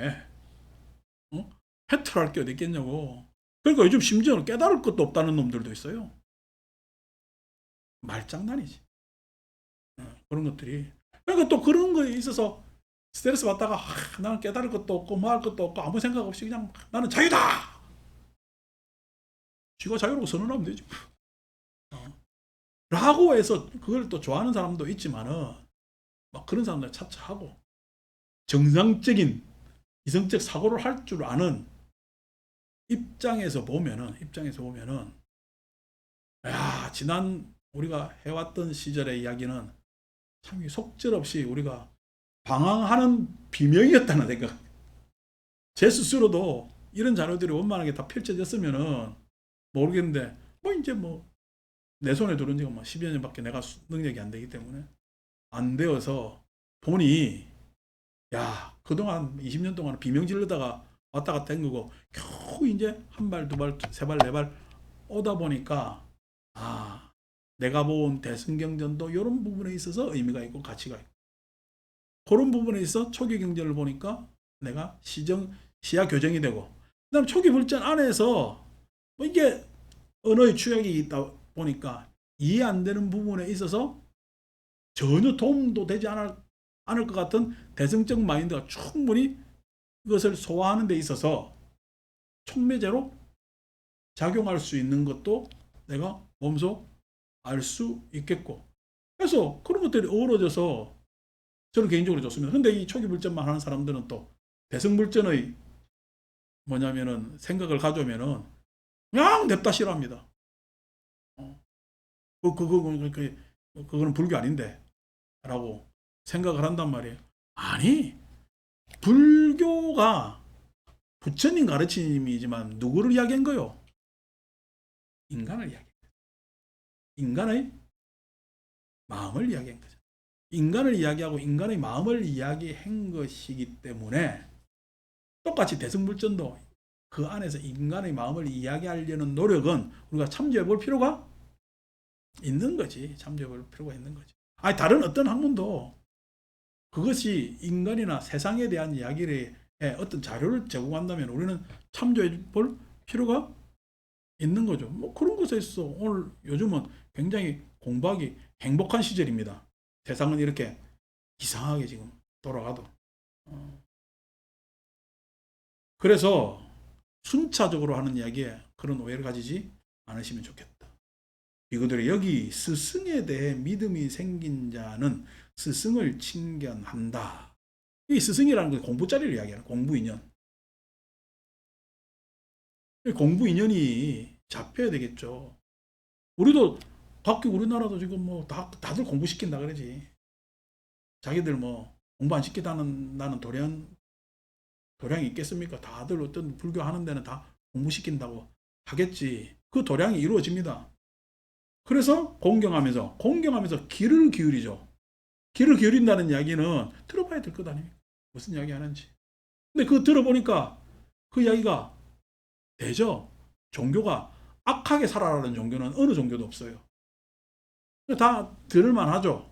해탈할 게 어디 있겠냐고. 그러니까 요즘 심지어는 깨달을 것도 없다는 놈들도 있어요. 말장난이지. 그런 것들이. 그러니까 또 그런 거에 있어서 스트레스 받다가 나는 깨달을 것도 없고 뭐 할 것도 없고 아무 생각 없이 그냥 나는 자유다. 쥐가 자유라고 선언하면 되지. 라고 해서 그걸 또 좋아하는 사람도 있지만은 막 그런 사람들 차차하고 정상적인 이성적 사고를 할 줄 아는 입장에서 보면은 야, 지난 우리가 해왔던 시절의 이야기는 참 속절없이 우리가 방황하는 비명이었다는 생각. 제 스스로도 이런 자료들이 원만하게 다 펼쳐졌으면은 모르겠는데 뭐 이제 뭐 내 손에 들은 지가 뭐 10여 년밖에 내가 능력이 안 되기 때문에 안 되어서 보니 야, 그동안 20년 동안 비명 지르다가 왔다 갔다 한 거고 겨우 이제 한 발, 두 발, 세 발, 네 발 오다 보니까 내가 본 대승경전도 이런 부분에 있어서 의미가 있고 가치가 있고 그런 부분에 있어 초기 경전을 보니까 내가 시야 교정이 되고 그다음 초기 불전 안에서 뭐 이게 언어의 추약이 있다 보니까 이해 안 되는 부분에 있어서 전혀 도움도 되지 않을 것 같은 대승적 마인드가 충분히 그것을 소화하는 데 있어서 촉매제로 작용할 수 있는 것도 내가 몸소 알 수 있겠고 그래서 그런 것들이 어우러져서 저는 개인적으로 좋습니다. 근데 이 초기 불전만 하는 사람들은 또 대승불전의 뭐냐면은 생각을 가져오면은 그냥 냅다 싫어합니다. 그거는 불교 아닌데 라고 생각을 한단 말이에요. 아니, 불교가 부처님 가르침이지만 누구를 이야기한 거요? 인간을 이야기한 거예요. 인간의 마음을 이야기한 거죠. 인간을 이야기하고 인간의 마음을 이야기한 것이기 때문에 똑같이 대승불전도 그 안에서 인간의 마음을 이야기하려는 노력은 우리가 참조해 볼 필요가 있는 거지. 참조해 볼 필요가 있는 거지. 아니, 다른 어떤 학문도 그것이 인간이나 세상에 대한 이야기에 어떤 자료를 제공한다면 우리는 참조해 볼 필요가 있는 거죠. 뭐 그런 것에 있어 오늘 요즘은 굉장히 공부하기 행복한 시절입니다. 세상은 이렇게 이상하게 지금 돌아가도. 그래서 순차적으로 하는 이야기에 그런 오해를 가지지 않으시면 좋겠다. 이거들이 여기 스승에 대해 믿음이 생긴 자는 스승을 칭견한다. 이 스승이라는 건 공부자리를 이야기하는 공부인연. 공부인연이 잡혀야 되겠죠. 우리도 각기 우리나라도 지금 뭐 다들 공부시킨다 그러지. 자기들 뭐 공부 안 시키다는 나는 도량이 있겠습니까? 다들 어떤 불교 하는 데는 다 공부시킨다고 하겠지. 그 도량이 이루어집니다. 그래서 공경하면서 귀를 기울이죠. 귀를 기울인다는 이야기는 들어봐야 될 것 아닙니까? 무슨 이야기 하는지. 근데 그거 들어보니까 그 이야기가 되죠. 종교가 악하게 살아라는 종교는 어느 종교도 없어요. 다 들을만 하죠.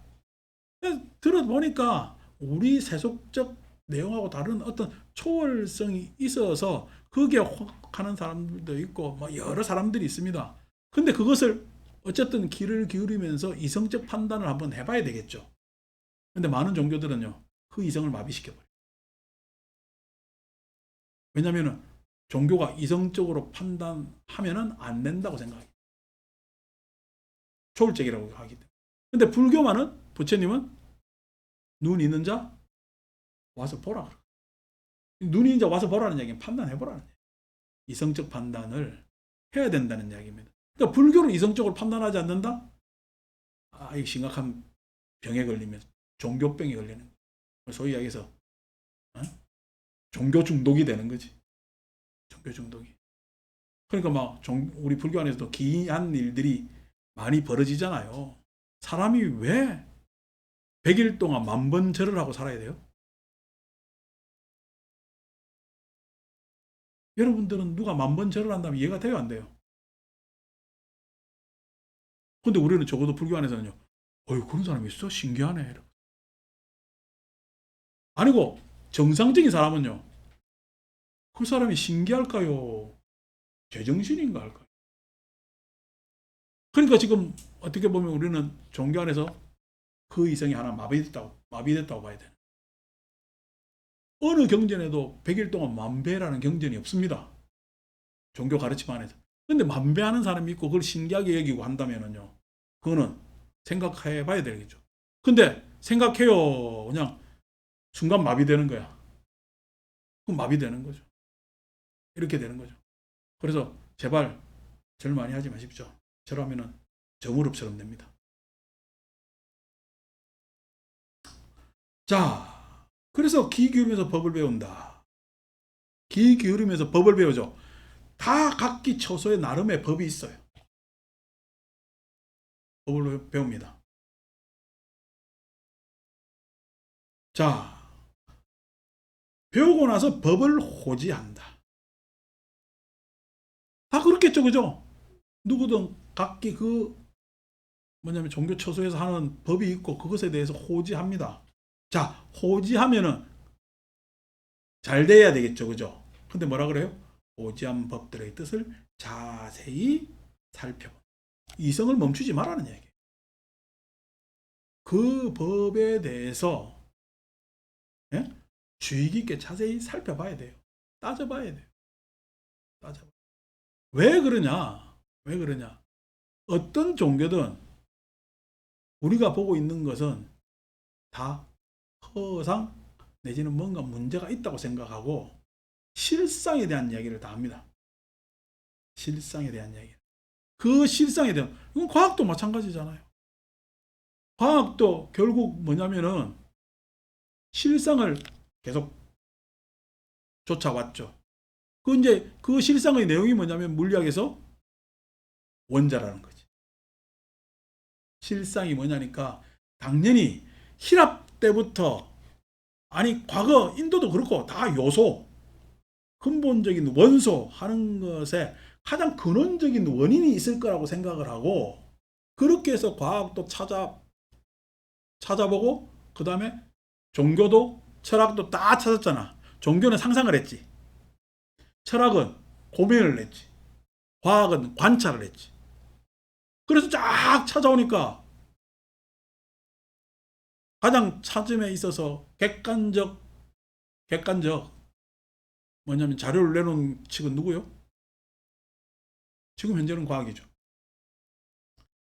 들어보니까 우리 세속적 내용하고 다른 어떤 초월성이 있어서 그게 혹하는 사람들도 있고 뭐 여러 사람들이 있습니다. 근데 그것을 어쨌든 귀를 기울이면서 이성적 판단을 한번 해봐야 되겠죠. 근데 많은 종교들은요, 그 이성을 마비시켜버려요. 왜냐하면 종교가 이성적으로 판단하면 안 된다고 생각해요. 초월적이라고 하기 때문에. 근데 불교만은, 부처님은 눈 있는 자 와서 보라. 눈이 있는 자 와서 보라는 얘기는 판단해보라는 얘기예요. 이성적 판단을 해야 된다는 이야기입니다. 그러니까 불교를 이성적으로 판단하지 않는다? 아, 이 심각한 병에 걸리면 종교병에 걸리는 거예요. 소위 이야기해서 종교 중독이 되는 거지. 종교 중독이. 그러니까 막 우리 불교 안에서도 기이한 일들이 많이 벌어지잖아요. 사람이 왜 100일 동안 10,000번 절을 하고 살아야 돼요? 여러분들은 누가 10,000번 절을 한다면 이해가 돼요, 안 돼요? 근데 우리는 적어도 불교 안에서는요, 어휴, 그런 사람이 있어? 신기하네. 아니고, 정상적인 사람은요, 그 사람이 신기할까요? 제정신인가 할까요? 그러니까 지금 어떻게 보면 우리는 종교 안에서 그 이성이 하나 마비됐다고 봐야 돼요. 어느 경전에도 100일 동안 만배라는 경전이 없습니다. 종교 가르침 안에서. 근데 만배하는 사람이 있고 그걸 신기하게 여기고 한다면요, 그거는 생각해 봐야 되겠죠. 근데 생각해요. 그냥 순간 마비되는 거야. 그럼 마비되는 거죠. 이렇게 되는 거죠. 그래서 제발 절 많이 하지 마십시오. 절하면은 정우럽처럼 됩니다. 자, 그래서 귀 기울이면서 법을 배운다. 귀 기울이면서 법을 배우죠. 다 각기 처소의 나름의 법이 있어요. 법을 배웁니다. 자, 배우고 나서 법을 호지한다. 다 그렇겠죠, 그죠? 누구든 각기 뭐냐면 종교 처소에서 하는 법이 있고 그것에 대해서 호지합니다. 자, 호지하면은 잘 돼야 되겠죠, 그죠? 근데 뭐라 그래요? 호지한 법들의 뜻을 자세히 살펴봐. 이성을 멈추지 말라는 얘기예요. 그 법에 대해서 주의 깊게 자세히 살펴봐야 돼요. 따져봐야 돼요. 따져봐. 왜 그러냐? 왜 그러냐? 어떤 종교든 우리가 보고 있는 것은 다 허상 내지는 뭔가 문제가 있다고 생각하고 실상에 대한 이야기를 다 합니다. 실상에 대한 이야기. 그 실상에 대한, 이건 과학도 마찬가지잖아요. 과학도 결국 뭐냐면은 실상을 계속 쫓아왔죠. 이제 그 실상의 내용이 뭐냐면 물리학에서 원자라는 거지. 실상이 뭐냐니까 당연히 히랍 때부터, 아니 과거 인도도 그렇고 다 요소, 근본적인 원소 하는 것에 가장 근원적인 원인이 있을 거라고 생각을 하고, 그렇게 해서 과학도 찾아보고 그 다음에 종교도 철학도 다 찾았잖아. 종교는 상상을 했지, 철학은 고민을 했지, 과학은 관찰을 했지. 그래서 쫙 찾아오니까 가장 찾음에 있어서 객관적 뭐냐면 자료를 내놓은 측은 누구요? 지금 현재는 과학이죠.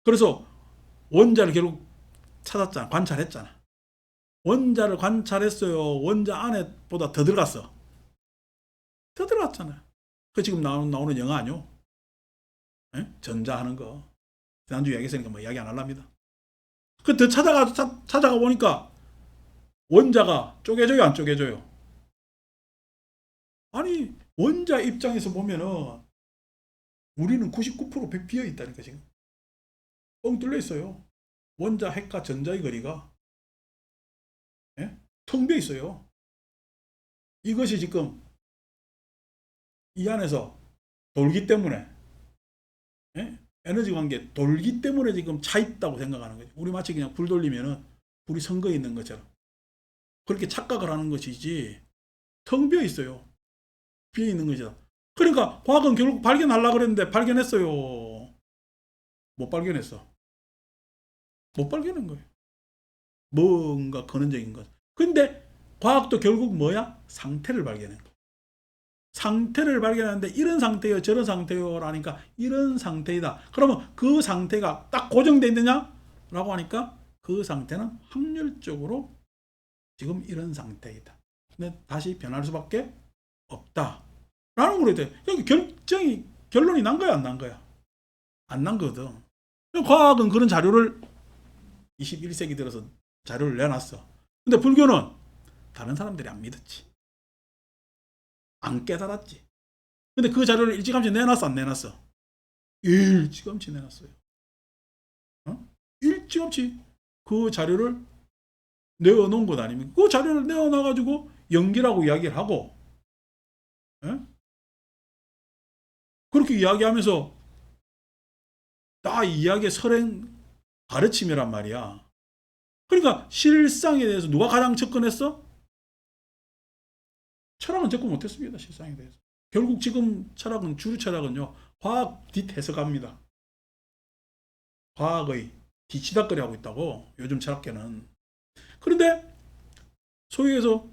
그래서 원자를 결국 찾았잖아. 관찰했잖아. 원자를 관찰했어요. 원자 안에 보다 더 들어갔어. 더 들어갔잖아요. 그 지금 나오는 영화 아니요? 전자하는 거. 지난주 이야기했으니까 뭐 이야기 안 하랍니다. 그 더 찾아가 보니까 원자가 쪼개져요, 안 쪼개져요? 아니, 원자 입장에서 보면은 우리는 99% 비어 있다니까, 지금. 뻥 뚫려 있어요. 원자, 핵과 전자의 거리가 텅 비어 있어요. 이것이 지금 이 안에서 돌기 때문에, 에너지 관계 돌기 때문에 지금 차 있다고 생각하는 거죠. 우리 마치 그냥 불 돌리면은 불이 선거에 있는 것처럼 그렇게 착각을 하는 것이지, 텅 비어 있어요. 비어 있는 거죠. 그러니까 과학은 결국 발견하려고 그랬는데 발견했어요. 못 발견했어. 못 발견한 거예요. 뭔가 근원적인 것. 근데 과학도 결국 뭐야? 상태를 발견해. 상태를 발견하는데 이런 상태요, 저런 상태요라니까 이런 상태이다. 그러면 그 상태가 딱 고정되어 있느냐? 라고 하니까 그 상태는 확률적으로 지금 이런 상태이다. 근데 다시 변할 수밖에 없다. 라는 걸로 돼. 여기 결론이 난 거야, 안 난 거야? 안 난 거거든. 과학은 그런 자료를 21세기 들어서 자료를 내놨어. 근데 불교는 다른 사람들이 안 믿었지. 안 깨달았지. 근데 그 자료를 일찌감치 내놨어, 안 내놨어? 일찌감치 내놨어요. 일찌감치 그 자료를 내어놓은 것 아닙니까? 그 자료를 내어놔가지고 연기라고 이야기를 하고, 예? 그렇게 이야기하면서 다 이야기의 설행 가르침이란 말이야. 그러니까 실상에 대해서 누가 가장 접근했어? 철학은 접근 못했습니다. 실상에 대해서. 결국 지금 철학은, 주류 철학은요, 과학 뒷해석합니다. 과학의 뒤치다거리 하고 있다고, 요즘 철학계는. 그런데 소위 해서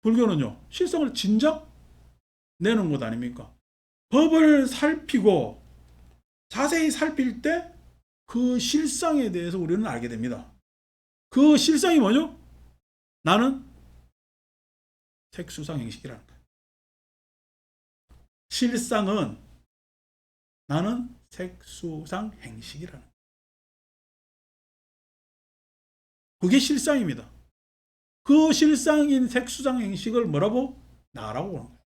불교는요, 실상을 진작 내는 것 아닙니까? 법을 살피고 자세히 살필 때 그 실상에 대해서 우리는 알게 됩니다. 그 실상이 뭐죠? 나는 색수상행식이라는 거예요. 실상은 나는 색수상행식이라는 거예요. 그게 실상입니다. 그 실상인 색수상행식을 뭐라고? 나라고 하는 거예요.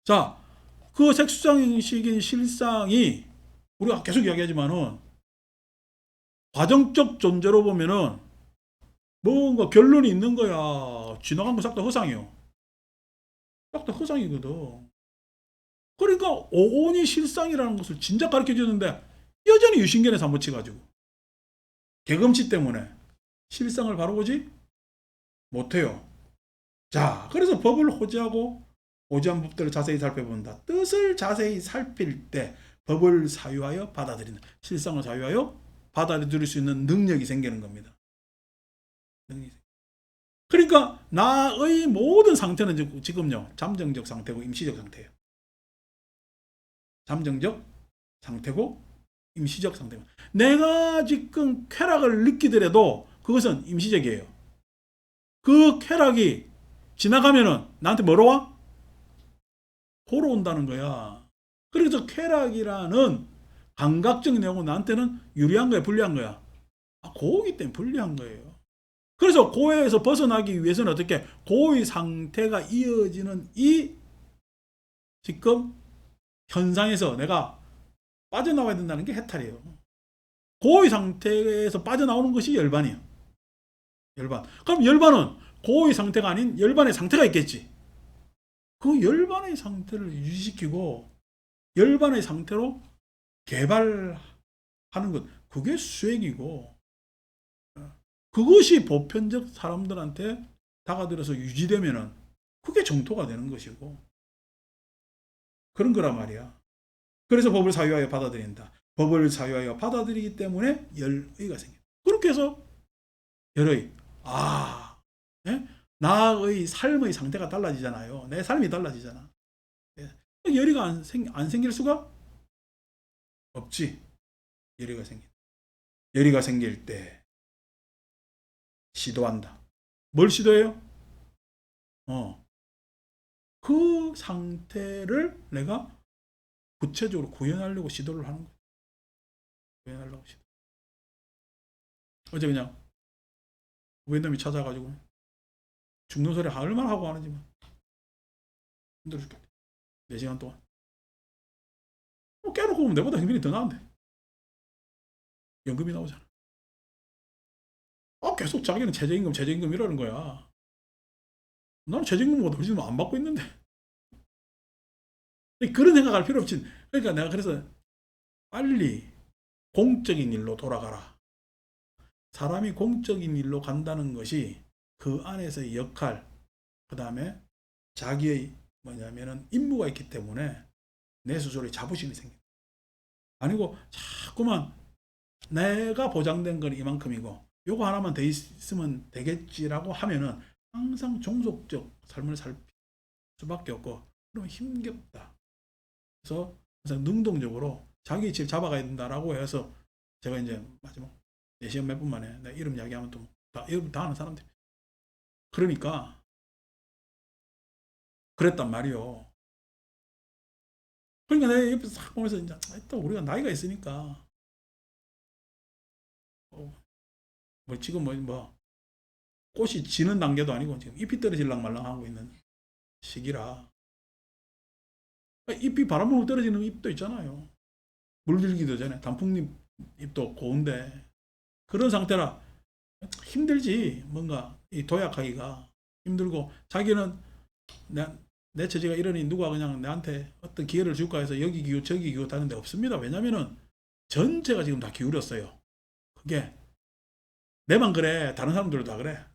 자, 그 색수상행식인 실상이 우리가 계속 이야기하지만은 과정적 존재로 보면은 뭔가 결론이 있는 거야. 지나간 거 싹 다 허상이요. 싹 다 허상이거든. 그러니까 오온이 실상이라는 것을 진작 가르쳐 주는데 여전히 유신견에 사무치가지고 개금치 때문에 실상을 바로 보지 못해요. 자, 그래서 법을 호지하고 호지한 법들을 자세히 살펴본다. 뜻을 자세히 살필 때 법을 사유하여 받아들인다. 실상을 사유하여 받아들일 수 있는 능력이 생기는 겁니다. 그러니까 나의 모든 상태는 지금요, 잠정적 상태고 임시적 상태예요. 잠정적 상태고 임시적 상태입니다. 내가 지금 쾌락을 느끼더라도 그것은 임시적이에요. 그 쾌락이 지나가면은 나한테 뭐로 와? 보러 온다는 거야. 그래서 쾌락이라는 감각적 내용은 나한테는 유리한 거야, 불리한 거야? 고이기 때문에 불리한 거예요. 그래서 고에서 벗어나기 위해서는 어떻게? 고의 상태가 이어지는 이 지금 현상에서 내가 빠져나와야 된다는 게 해탈이에요. 고의 상태에서 빠져나오는 것이 열반이에요. 열반. 그럼 열반은 고의 상태가 아닌 열반의 상태가 있겠지. 그 열반의 상태를 유지시키고 열반의 상태로 개발하는 것, 그게 수행이고, 그것이 보편적 사람들한테 다가들어서 유지되면은 그게 정토가 되는 것이고, 그런 거란 말이야. 그래서 법을 사유하여 받아들인다. 법을 사유하여 받아들이기 때문에 열의가 생긴다. 그렇게 해서 열의, 예? 나의 삶의 상태가 달라지잖아요. 내 삶이 달라지잖아. 예. 열의가 안 생길 수가 없지. 열의가 생긴다. 열의가 생길 때 시도한다. 뭘 시도해요? 그 상태를 내가 구체적으로 구현하려고 시도를 하는 거예요. 구현하려고 시도. 어제 그냥 우연놈이 찾아가지고 죽는 소리 얼마나 하고 하는지 힘들어 죽겠네. 4시간 동안. 깨놓고 보면 내보다 힘이 더 나은데. 연금이 나오잖아. 계속 자기는 최저임금 이러는 거야. 나는 최저임금보다 훨씬 안 받고 있는데. 그런 생각할 필요 없지. 그러니까 내가 그래서 빨리 공적인 일로 돌아가라. 사람이 공적인 일로 간다는 것이 그 안에서의 역할, 그 다음에 자기의 뭐냐면은 임무가 있기 때문에 내 스스로의 자부심이 생긴다. 아니고 자꾸만 내가 보장된 건 이만큼이고 요거 하나만 더 있으면 되겠지라고 하면은 항상 종속적 삶을 살 수밖에 없고, 그러면 힘겹다. 그래서 항상 능동적으로 자기 집 잡아가야 된다라고 해서 제가 이제 마지막 4시간 몇 분 만에 내 이름 이야기하면 또 이름 다 아는 사람들. 그러니까 그랬단 말이요. 그러니까 내가 옆에서 싹 보면서 이제 또 우리가 나이가 있으니까 뭐 지금 뭐 꽃이 지는 단계도 아니고 지금 잎이 떨어질랑 말랑 하고 있는 시기라, 잎이 바람 불고 떨어지는 잎도 있잖아요. 물들기도 전에 단풍잎 잎도 고운데 그런 상태라 힘들지. 뭔가 이 도약하기가 힘들고, 자기는 내 처지가 이러니 누가 그냥 나한테 어떤 기회를 줄까 해서 여기 기웃 저기 기웃 하는데 없습니다. 왜냐면은 전체가 지금 다 기울였어요. 그게 내만 그래, 다른 사람들도 다 그래.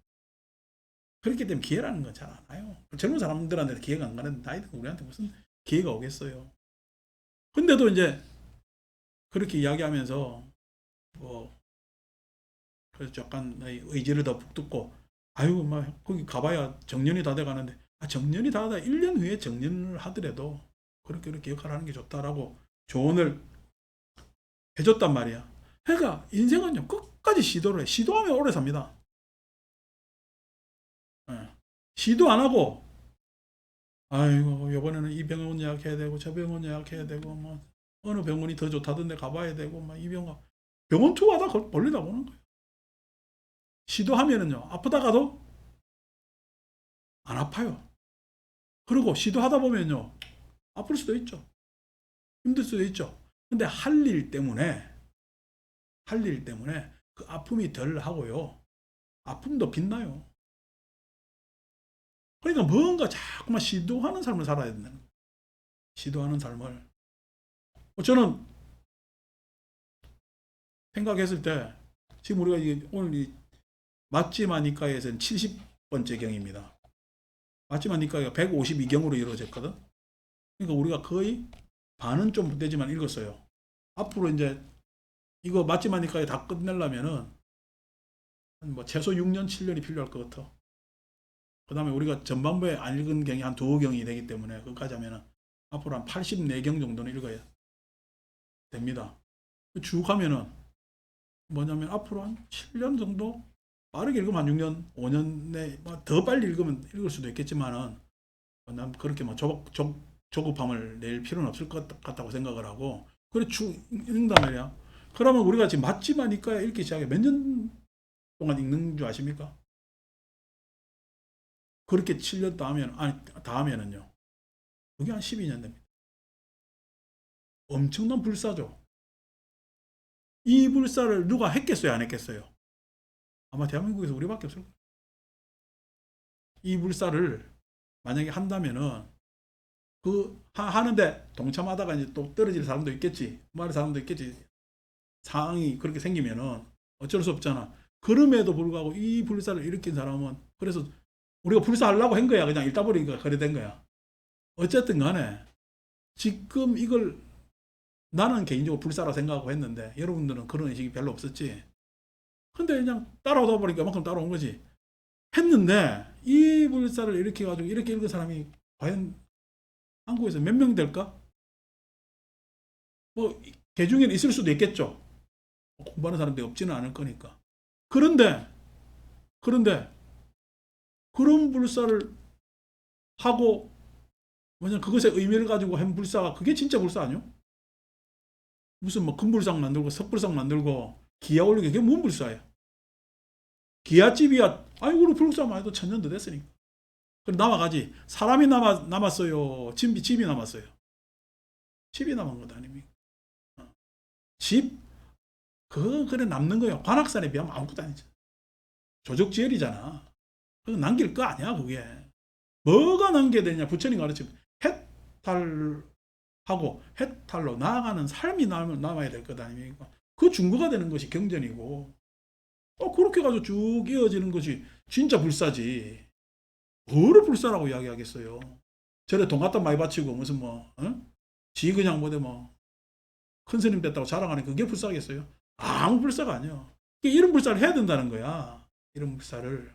그렇기 때문에 기회라는 건 잘 안 와요. 젊은 사람들한테 기회가 안 가는데 나이 든 우리한테 무슨 기회가 오겠어요. 근데도 이제 그렇게 이야기하면서 뭐 그래서 약간 의지를 더 북돋고, 아유 막 거기 가봐야 정년이 다 돼가는데, 정년이 다 1년 후에 정년을 하더라도 그렇게 역할을 하는 게 좋다라고 조언을 해줬단 말이야. 그러니까 인생은요, 끝까지 시도를 해. 시도하면 오래 삽니다. 예. 시도 안 하고, 아이고 이번에는 이 병원 예약해야 되고 저 병원 예약해야 되고 뭐 어느 병원이 더 좋다던데 가봐야 되고 막 이 병원 투어하다 벌리다 보는 거예요. 시도하면은요, 아프다가도 안 아파요. 그리고 시도하다 보면요, 아플 수도 있죠. 힘들 수도 있죠. 근데 할 일 때문에 그 아픔이 덜 하고요. 아픔도 빛나요. 그러니까 뭔가 자꾸만 시도하는 삶을 살아야 된다는 거예요. 시도하는 삶을. 저는 생각했을 때, 지금 우리가 오늘 이 맛집 아니까에서는 70번째 경입니다. 맛집 아니까가 152경으로 이루어졌거든. 그러니까 우리가 거의 반은 좀 되지만 읽었어요. 앞으로 이제 이거 맛집 아니까에 다 끝내려면은 뭐 최소 6년, 7년이 필요할 것 같아. 그 다음에 우리가 전반부에 안 읽은 경이 한 두어 경이 되기 때문에 그까지 하면은 앞으로 한 84경 정도는 읽어야 됩니다. 쭉 하면은 뭐냐면 앞으로 한 7년 정도, 빠르게 읽으면 한 6년, 5년에 더 빨리 읽으면 읽을 수도 있겠지만은 난 그렇게 막 조급함을 낼 필요는 없을 것 같다고 생각을 하고, 그래 쭉 읽는단 말이야. 그러면 우리가 지금 맛집 하니까 읽기 시작해 몇 년 동안 읽는 줄 아십니까? 그렇게 7년 다 하면은요, 그게 한 12년 됩니다. 엄청난 불사죠. 이 불사를 누가 했겠어요, 안 했겠어요? 아마 대한민국에서 우리밖에 없을 거예요. 이 불사를 만약에 한다면은 하는데 동참하다가 이제 또 떨어질 사람도 있겠지, 말할 사람도 있겠지. 상황이 그렇게 생기면은 어쩔 수 없잖아. 그럼에도 불구하고 이 불사를 일으킨 사람은, 그래서 우리가 불사하려고 한 거야. 그냥 읽다 보니까 그래 된 거야. 어쨌든 간에 지금 이걸 나는 개인적으로 불사라 생각하고 했는데 여러분들은 그런 의식이 별로 없었지. 근데 그냥 따라오다 보니까 그만큼 따라온 거지. 했는데 이 불사를 일으켜 가지고 이렇게 읽은 사람이 과연 한국에서 몇 명 될까? 뭐 개중에는 있을 수도 있겠죠. 공부하는 사람들이 없지는 않을 거니까. 그런데 그런데 그런 불사를 하고, 뭐냐, 그것의 의미를 가지고 한 불사가 그게 진짜 불사 아니요? 무슨 뭐 금불상 만들고 석불상 만들고 기아 올리고, 그게 뭔 불사예요? 기아집이야. 아이고 우리 불사만 해도 1000년도 됐으니까. 그럼 남아가지. 사람이 남았어요. 집이 남았어요. 집이 남은 것 아닙니까? 집? 그거 그래 남는 거예요. 관악산에 비하면 아무것도 아니죠. 조적지열이잖아. 그거 남길 거 아니야 그게. 뭐가 남겨야 되냐, 부처님 가르치면 해탈하고 해탈로 나아가는 삶이 남아야 될 것 아닙니까? 그 중거가 되는 것이 경전이고, 그렇게 가지고 쭉 이어지는 것이 진짜 불사지. 뭐를 불사라고 이야기하겠어요. 저래 돈 갖다 많이 바치고 무슨 뭐 지 그냥 큰 스님 됐다고 자랑하는 그게 불사겠어요? 아무 불사가 아니야. 이런 불사를 해야 된다는 거야. 이런 불사를.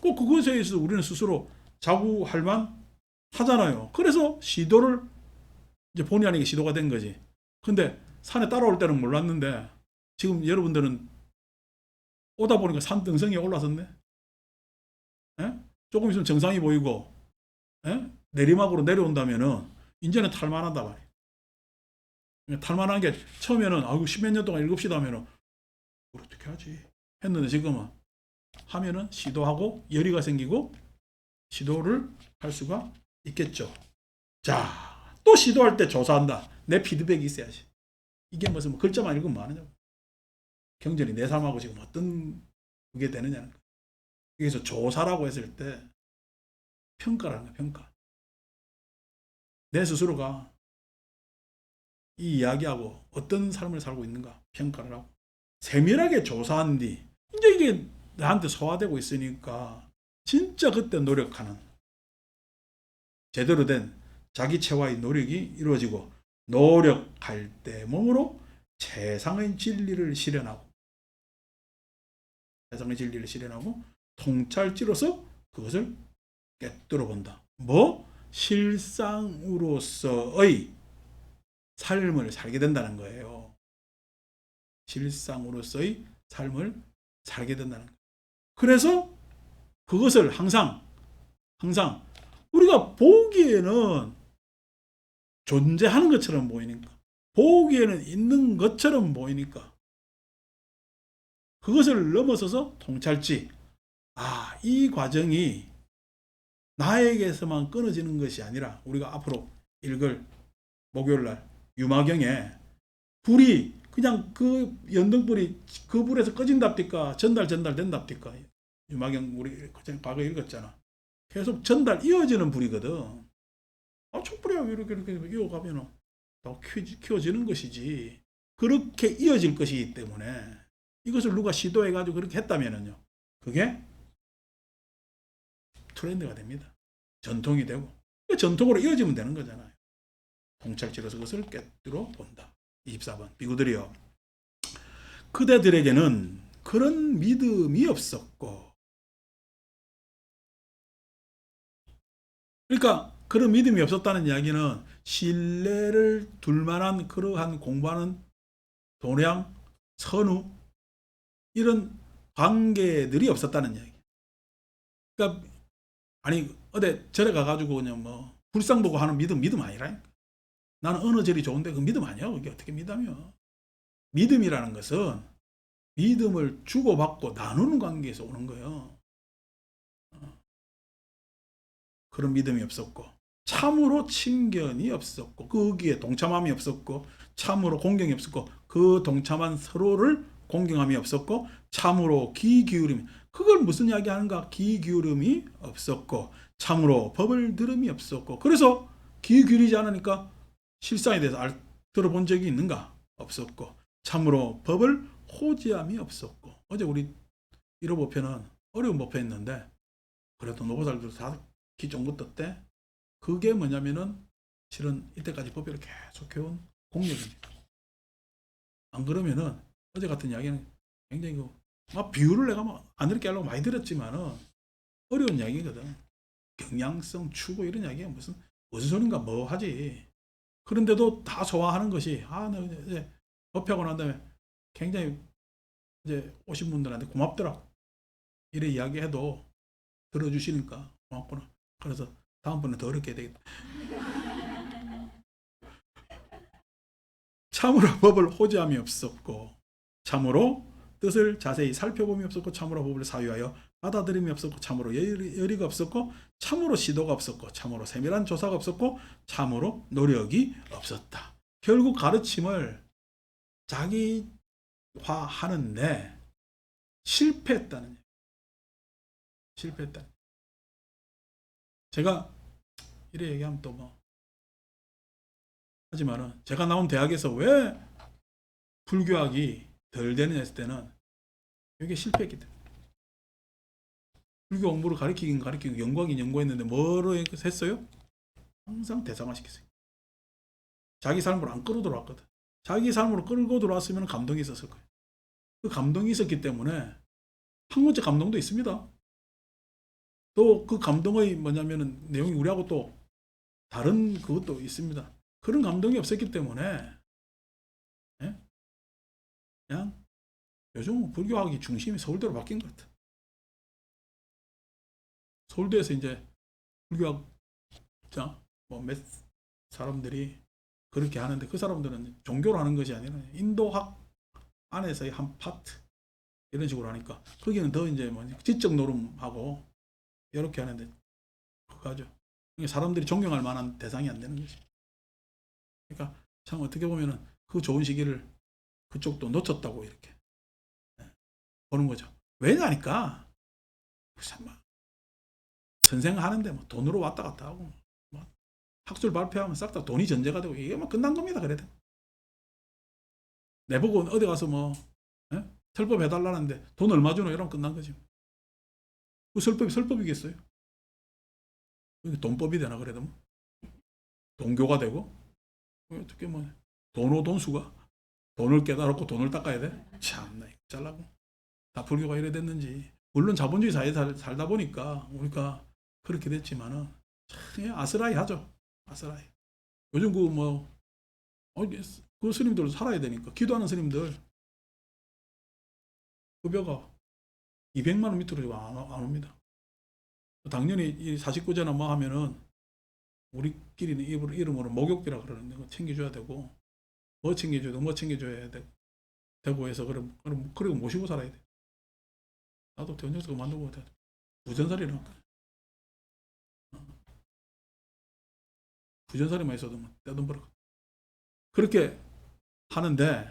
꼭 그것에 있어서 우리는 스스로 자구할 만 하잖아요. 그래서 시도를 이제 본의 아니게 시도가 된 거지. 근데 산에 따라올 때는 몰랐는데 지금 여러분들은 오다 보니까 산 등성이에 올라섰네. 예? 조금 있으면 정상이 보이고, 예? 내리막으로 내려온다면은 이제는 탈만하다 말이에요. 탈만한 게 처음에는 아이고 십몇 년 동안 읽읍시다 하면은 어떻게 하지 했는데 지금은 하면은 시도하고 열의가 생기고 시도를 할 수가 있겠죠. 자, 또 시도할 때 조사한다. 내 피드백이 있어야지. 이게 무슨 뭐 글자만 읽으면 뭐하느냐고. 경전이 내 삶하고 지금 어떤 그게 되느냐는 거예요. 여기서 조사라고 했을 때 평가라는 거예요. 평가. 내 스스로가 이 이야기하고 어떤 삶을 살고 있는가 평가를 하고 세밀하게 조사한 뒤 이제 이게 나한테 소화되고 있으니까 진짜 그때 노력하는 제대로 된 자기 체화의 노력이 이루어지고 노력할 때 몸으로 최상의 진리를 실현하고 최상의 진리를 실현하고 통찰지로서 그것을 깨뜨려 본다. 뭐? 실상으로서의 삶을 살게 된다는 거예요. 실상으로서의 삶을 살게 된다는 거예요. 그래서 그것을 항상 우리가 보기에는 존재하는 것처럼 보이니까 보기에는 있는 것처럼 보이니까 그것을 넘어서서 통찰지 이 과정이 나에게서만 끊어지는 것이 아니라 우리가 앞으로 읽을 목요일날 유마경에 불이 그냥 그 연등불이 그 불에서 꺼진답니까? 전달된답니까? 유마경 우리 과거에 읽었잖아. 계속 전달 이어지는 불이거든. 촛불이야 이렇게 이어가면 더 키워지는 것이지. 그렇게 이어질 것이기 때문에 이것을 누가 시도해가지고 그렇게 했다면요. 그게 트렌드가 됩니다. 전통이 되고 전통으로 이어지면 되는 거잖아요. 통찰지로서 그것을 깨뜨려 본다. 24번 비구들이여 그대들에게는 그런 믿음이 없었고 그러니까 그런 믿음이 없었다는 이야기는 신뢰를 둘 만한 그러한 공부하는 도량, 선우 이런 관계들이 없었다는 이야기. 그러니까 아니 어디 절에 가가지고 그냥 뭐 불상 보고 하는 믿음 아니라니까. 나는 어느 절이 좋은데 그 믿음 아니야. 그게 어떻게 믿으며. 믿음이라는 것은 믿음을 주고받고 나누는 관계에서 오는 거예요. 그런 믿음이 없었고 참으로 친견이 없었고 거기에 동참함이 없었고 참으로 공경이 없었고 그 동참한 서로를 공경함이 없었고 참으로 귀 기울임이 그걸 무슨 이야기 하는가? 귀 기울임이 없었고 참으로 법을 들음이 없었고 그래서 귀 기울이지 않으니까 실상에 대해서 들어본 적이 있는가? 없었고 참으로 법을 호지함이 없었고 어제 우리 1호 법회는 어려운 법회였는데 그래도 노고살들 다 기존부 떴대. 그게 뭐냐면은 실은 이때까지 법회를 계속 해온 공력입니다. 안 그러면은 어제 같은 이야기는 굉장히 막 비유를 내가 막 안 이렇게 하려고 많이 들었지만은 어려운 이야기거든. 경향성, 추구 이런 이야기가 무슨 소린가 뭐 하지. 그런데도 다 소화하는 것이 나 이제 법회하고 난 다음에 굉장히 이제 오신 분들한테 고맙더라고. 이래 이야기해도 들어주시니까 고맙구나. 그래서 다음번에 더 어렵게 해야 되겠다. 참으로 법을 호지함이 없었고 참으로 뜻을 자세히 살펴봄이 없었고 참으로 법을 사유하여 받아들임이 없었고 참으로 열의가 없었고 참으로 시도가 없었고 참으로 세밀한 조사가 없었고 참으로 노력이 없었다. 결국 가르침을 자기화하는데 실패했다는 얘기예요. 실패했다. 제가 이래 얘기하면 또 뭐 하지만은 제가 나온 대학에서 왜 불교학이 덜 되느냐 했을 때는 이게 실패했기 때문에 불교 공부를 가르치고 연구하긴 연구했는데 뭐로 했어요? 항상 대상화시켰어요. 자기 삶으로 안 끌어 들어왔거든. 자기 삶으로 끌고 들어왔으면 감동이 있었을 거예요. 그 감동이 있었기 때문에 한 번째 감동도 있습니다. 또 그 감동의 뭐냐면은 내용이 우리하고 또 다른 그것도 있습니다. 그런 감동이 없었기 때문에 예? 그냥 요즘 불교학이 중심이 서울대로 바뀐 것 같아. 서울대에서 이제 불교학 뭐몇 사람들이 그렇게 하는데 그 사람들은 종교로 하는 것이 아니라 인도학 안에서의 한 파트 이런 식으로 하니까 거기는 더 이제 뭐 지적 노름하고 이렇게 하는데 그거 하죠. 사람들이 존경할 만한 대상이 안 되는 거지. 그러니까 참 어떻게 보면은 그 좋은 시기를 그쪽도 놓쳤다고 이렇게 보는 거죠. 왜냐니까 선생 하는데 뭐 돈으로 왔다 갔다 하고 뭐 학술 발표하면 싹 다 돈이 전제가 되고 이게 뭐 끝난 겁니다. 그래도 내보고 어디 가서 뭐 예? 설법 해달라는데 돈 얼마 주노 이러면 끝난 거지. 그 설법이 설법이겠어요? 돈법이 되나 그래도 뭐. 동교가 되고 어떻게 뭐 돈수가 돈을 깨달았고 돈을 닦아야 돼? 참나 잘라고 다 불교가 이래 됐는지. 물론 자본주의 사회에 살다 보니까 우리가 그렇게 됐지만은 참 아스라이 하죠. 아스라이. 요즘 그 스님들 살아야 되니까 기도하는 스님들 급여가 200만 원 밑으로 안 옵니다. 당연히 이 49제나 뭐 하면은 우리끼리는 이름으로 목욕비라 그러는데 그거 챙겨줘야 되고 뭐 챙겨줘야 되고 해서 그리고 모시고 살아야 돼. 나도 대원정서 만들고 부전살이라 부전살이만 있어도 뭐 떼돈 벌어. 그렇게 하는데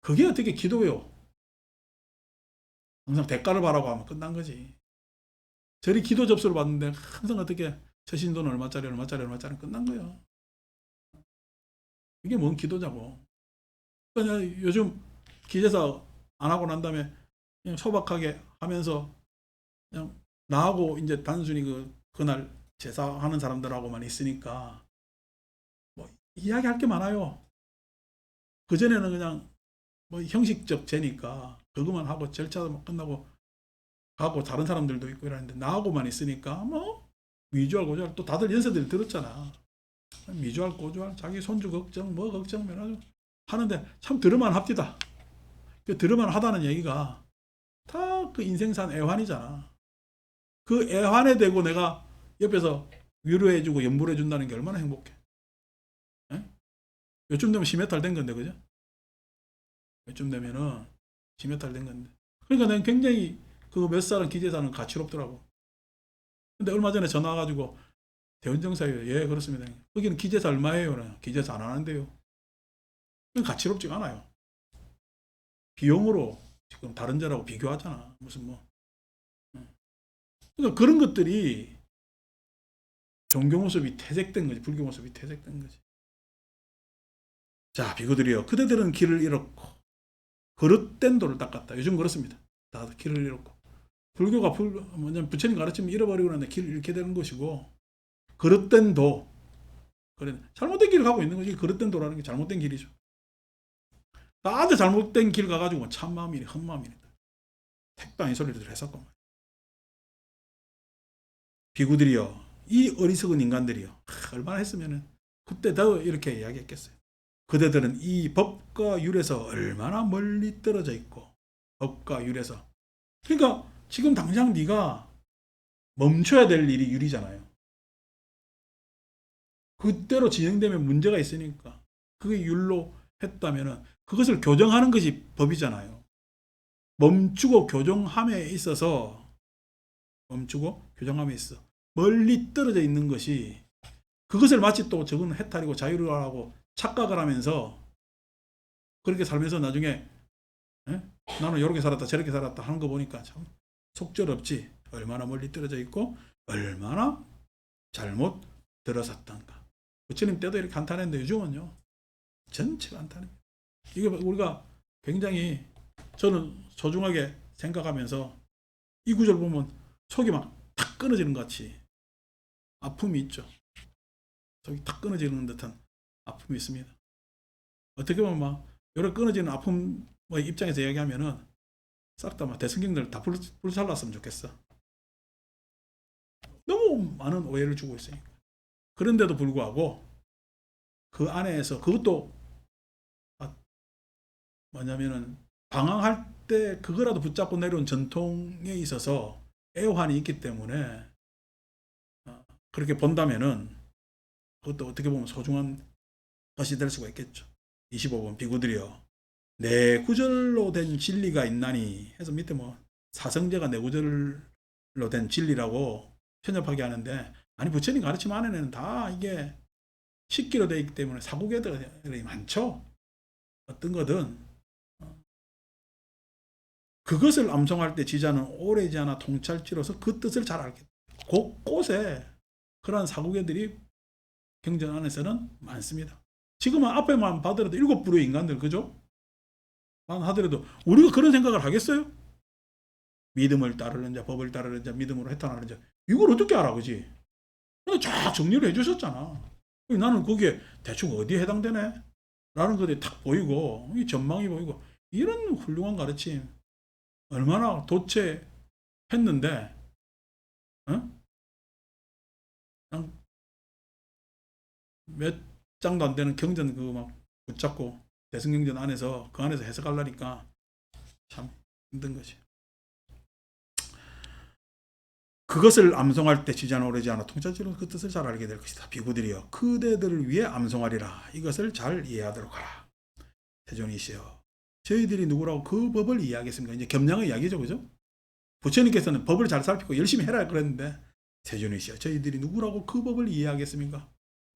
그게 어떻게 기도요? 항상 대가를 바라고 하면 끝난 거지. 저리 기도 접수를 받는데 항상 어떻게 처신돈 얼마짜리 끝난 거야. 이게 뭔 기도냐고. 그냥 요즘 기재사 안 하고 난 다음에 그냥 소박하게 하면서 그냥 나하고 이제 단순히 그날 제사하는 사람들하고만 있으니까 뭐 이야기할 게 많아요. 그전에는 그냥 뭐 형식적 제니까 그것만 하고 절차 끝나고 가고 다른 사람들도 있고 이러는데 나하고만 있으니까 뭐 미주알 고주알 또 다들 연세들 들었잖아. 미주알 고주알 자기 손주 걱정 뭐 걱정 면하죠 하는데 참 들으만 합디다. 그 들으만 하다는 얘기가 다 그 인생산 애환이잖아. 그 애환에 대고 내가 옆에서 위로해주고 연불해준다는 게 얼마나 행복해. 에? 요즘 되면 심해탈 된 건데 그죠? 요즘 되면은 심해탈 된 건데. 그러니까 난 굉장히 그 몇 살은 기재사는 가치롭더라고. 근데 얼마 전에 전화 와가지고 대원정사예요. 예 그렇습니다. 거기는 기재사 얼마예요? 기재사 안 하는데요. 가치롭지가 않아요. 비용으로 지금 다른 데라고 비교하잖아. 무슨 뭐. 그러니까 그런 것들이 종교 모습이 퇴색된 거지. 불교 모습이 퇴색된 거지. 자, 비구들이여. 그대들은 길을 잃었고 거릇된 도를 닦았다. 요즘 그렇습니다. 다 길을 잃었고. 불교가 뭐냐면 부처님 가르침을 잃어버리고 나면 길을 잃게 되는 것이고 거릇된 도. 그래 잘못된 길을 가고 있는 거지. 거릇된 도라는 게 잘못된 길이죠. 다들 잘못된 길 가가지고 참마음이니 헛마음이니 택도 아닌 소리를 했었고. 비구들이여. 이 어리석은 인간들이여. 얼마나 했으면은 그때 더 이렇게 이야기했겠어요. 그대들은 이 법과 율에서 얼마나 멀리 떨어져 있고 법과 율에서 그러니까 지금 당장 네가 멈춰야 될 일이 율이잖아요. 그대로 진행되면 문제가 있으니까 그게 율로 했다면은 그것을 교정하는 것이 법이잖아요. 멈추고 교정함에 있어서 멀리 떨어져 있는 것이 그것을 마치 또 저건 해탈이고 자유라고 착각을 하면서 그렇게 살면서 나중에 나는 이렇게 살았다 저렇게 살았다 하는 거 보니까 참 속절없지. 얼마나 멀리 떨어져 있고 얼마나 잘못 들어섰던가. 부처님 때도 이렇게 한탄했는데 요즘은요 전체가 한탄입니다. 이게 우리가 굉장히 저는 소중하게 생각하면서 이 구절 보면 속이 막 탁 끊어지는 것 같이 아픔이 있죠. 속이 탁 끊어지는 듯한 아픔이 있습니다. 어떻게 보면 막 여러 끊어지는 아픔 입장에서 이야기하면은 싹 다 막 대승경들 다 불살랐으면 좋겠어. 너무 많은 오해를 주고 있으니까. 그런데도 불구하고 그 안에서 그것도 뭐냐면은 방황할 때 그거라도 붙잡고 내려온 전통에 있어서 애환이 있기 때문에 그렇게 본다면은 그것도 어떻게 보면 소중한 것이 될 수가 있겠죠. 25번 비구들이여 내 구절로 된 진리가 있나니 해서 밑에 뭐 사성제가 내 구절로 된 진리라고 편협하게 하는데, 아니 부처님 가르침 안에는 다 이게 식기로 되어 있기 때문에 사고개들이 많죠. 어떤 거든 그것을 암송할 때 지자는 오래지 않아 통찰지로서 그 뜻을 잘 알게 됩니다. 곳곳에 그러한 사고개들이 경전 안에서는 많습니다. 지금은 앞에만 봐더라도 7부류의 인간들, 그죠? 만 하더라도 우리가 그런 생각을 하겠어요? 믿음을 따르는 자, 법을 따르는 자, 믿음으로 해탈하는 자. 이걸 어떻게 알아, 그지? 쫙 정리를 해주셨잖아. 나는 거기에 대충 어디에 해당되네? 라는 것들이 탁 보이고, 전망이 보이고, 이런 훌륭한 가르침. 얼마나 도체했는데, 어? 몇 장도 안 되는 경전 그거 막 붙잡고 대승경전 안에서 그 안에서 해석하려니까 참 힘든 것이. 그것을 암송할 때 지자는 오래지 않아 통찰지로 그 뜻을 잘 알게 될 것이다. 비구들이여 그대들을 위해 암송하리라. 이것을 잘 이해하도록 하라. 태존이시여 저희들이 누구라고 그 법을 이해하겠습니까? 이제 겸양의 이야기죠, 그죠? 부처님께서는 법을 잘 살피고 열심히 해라 그랬는데, 태존이시여 저희들이 누구라고 그 법을 이해하겠습니까?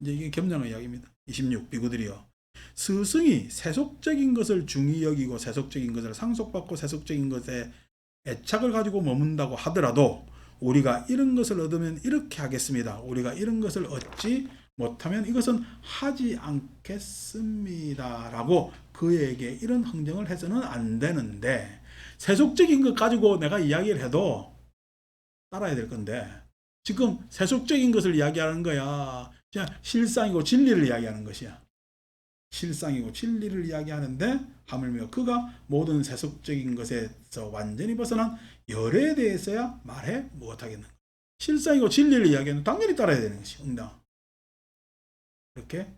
이제 이게 겸양의 이야기입니다. 26 비구들이여 스승이 세속적인 것을 중히 여기고 세속적인 것을 상속받고 세속적인 것에 애착을 가지고 머문다고 하더라도 우리가 이런 것을 얻으면 이렇게 하겠습니다. 우리가 이런 것을 얻지 못하면 이것은 하지 않겠습니다. 라고 그에게 이런 흥정을 해서는 안 되는데, 세속적인 것 가지고 내가 이야기를 해도 따라야 될 건데, 지금 세속적인 것을 이야기하는 거야. 그냥 실상이고 진리를 이야기하는 것이야. 실상이고 진리를 이야기하는데 하물며 그가 모든 세속적인 것에서 완전히 벗어난 열에 대해서야 말해 못하겠는 거야. 실상이고 진리를 이야기하는 당연히 따라야 되는 것이 응당. 이렇게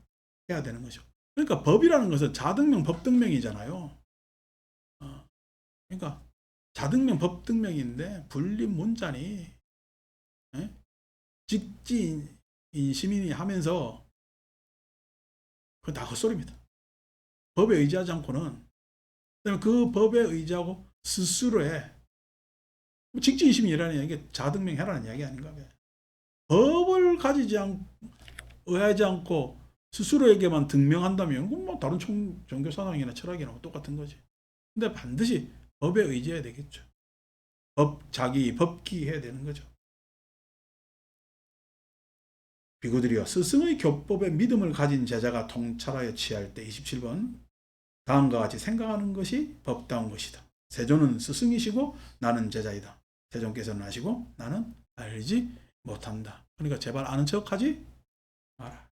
해야 되는 거죠. 그러니까 법이라는 것은 자등명 법등명이잖아요. 그러니까 자등명 법등명인데 분립 문자니 직지인심이니 하면서 그건 다 헛소리입니다. 법에 의지하지 않고는, 그 법에 의지하고 스스로의 직지인심이라는 이야기가 자등명 해라는 이야기 아닌가 봐요. 법을 의하지 않고 스스로에게만 등명한다면 그건 뭐 다른 종교 사상이나 철학이나 똑같은 거지. 근데 반드시 법에 의지해야 되겠죠. 자기 법기 해야 되는 거죠. 비구들이여 스승의 교법에 믿음을 가진 제자가 통찰하여 취할 때 27번 다음과 같이 생각하는 것이 법다운 것이다. 세존은 스승이시고 나는 제자이다. 세존께서는 아시고 나는 알지 못한다. 그러니까 제발 아는 척하지 마라.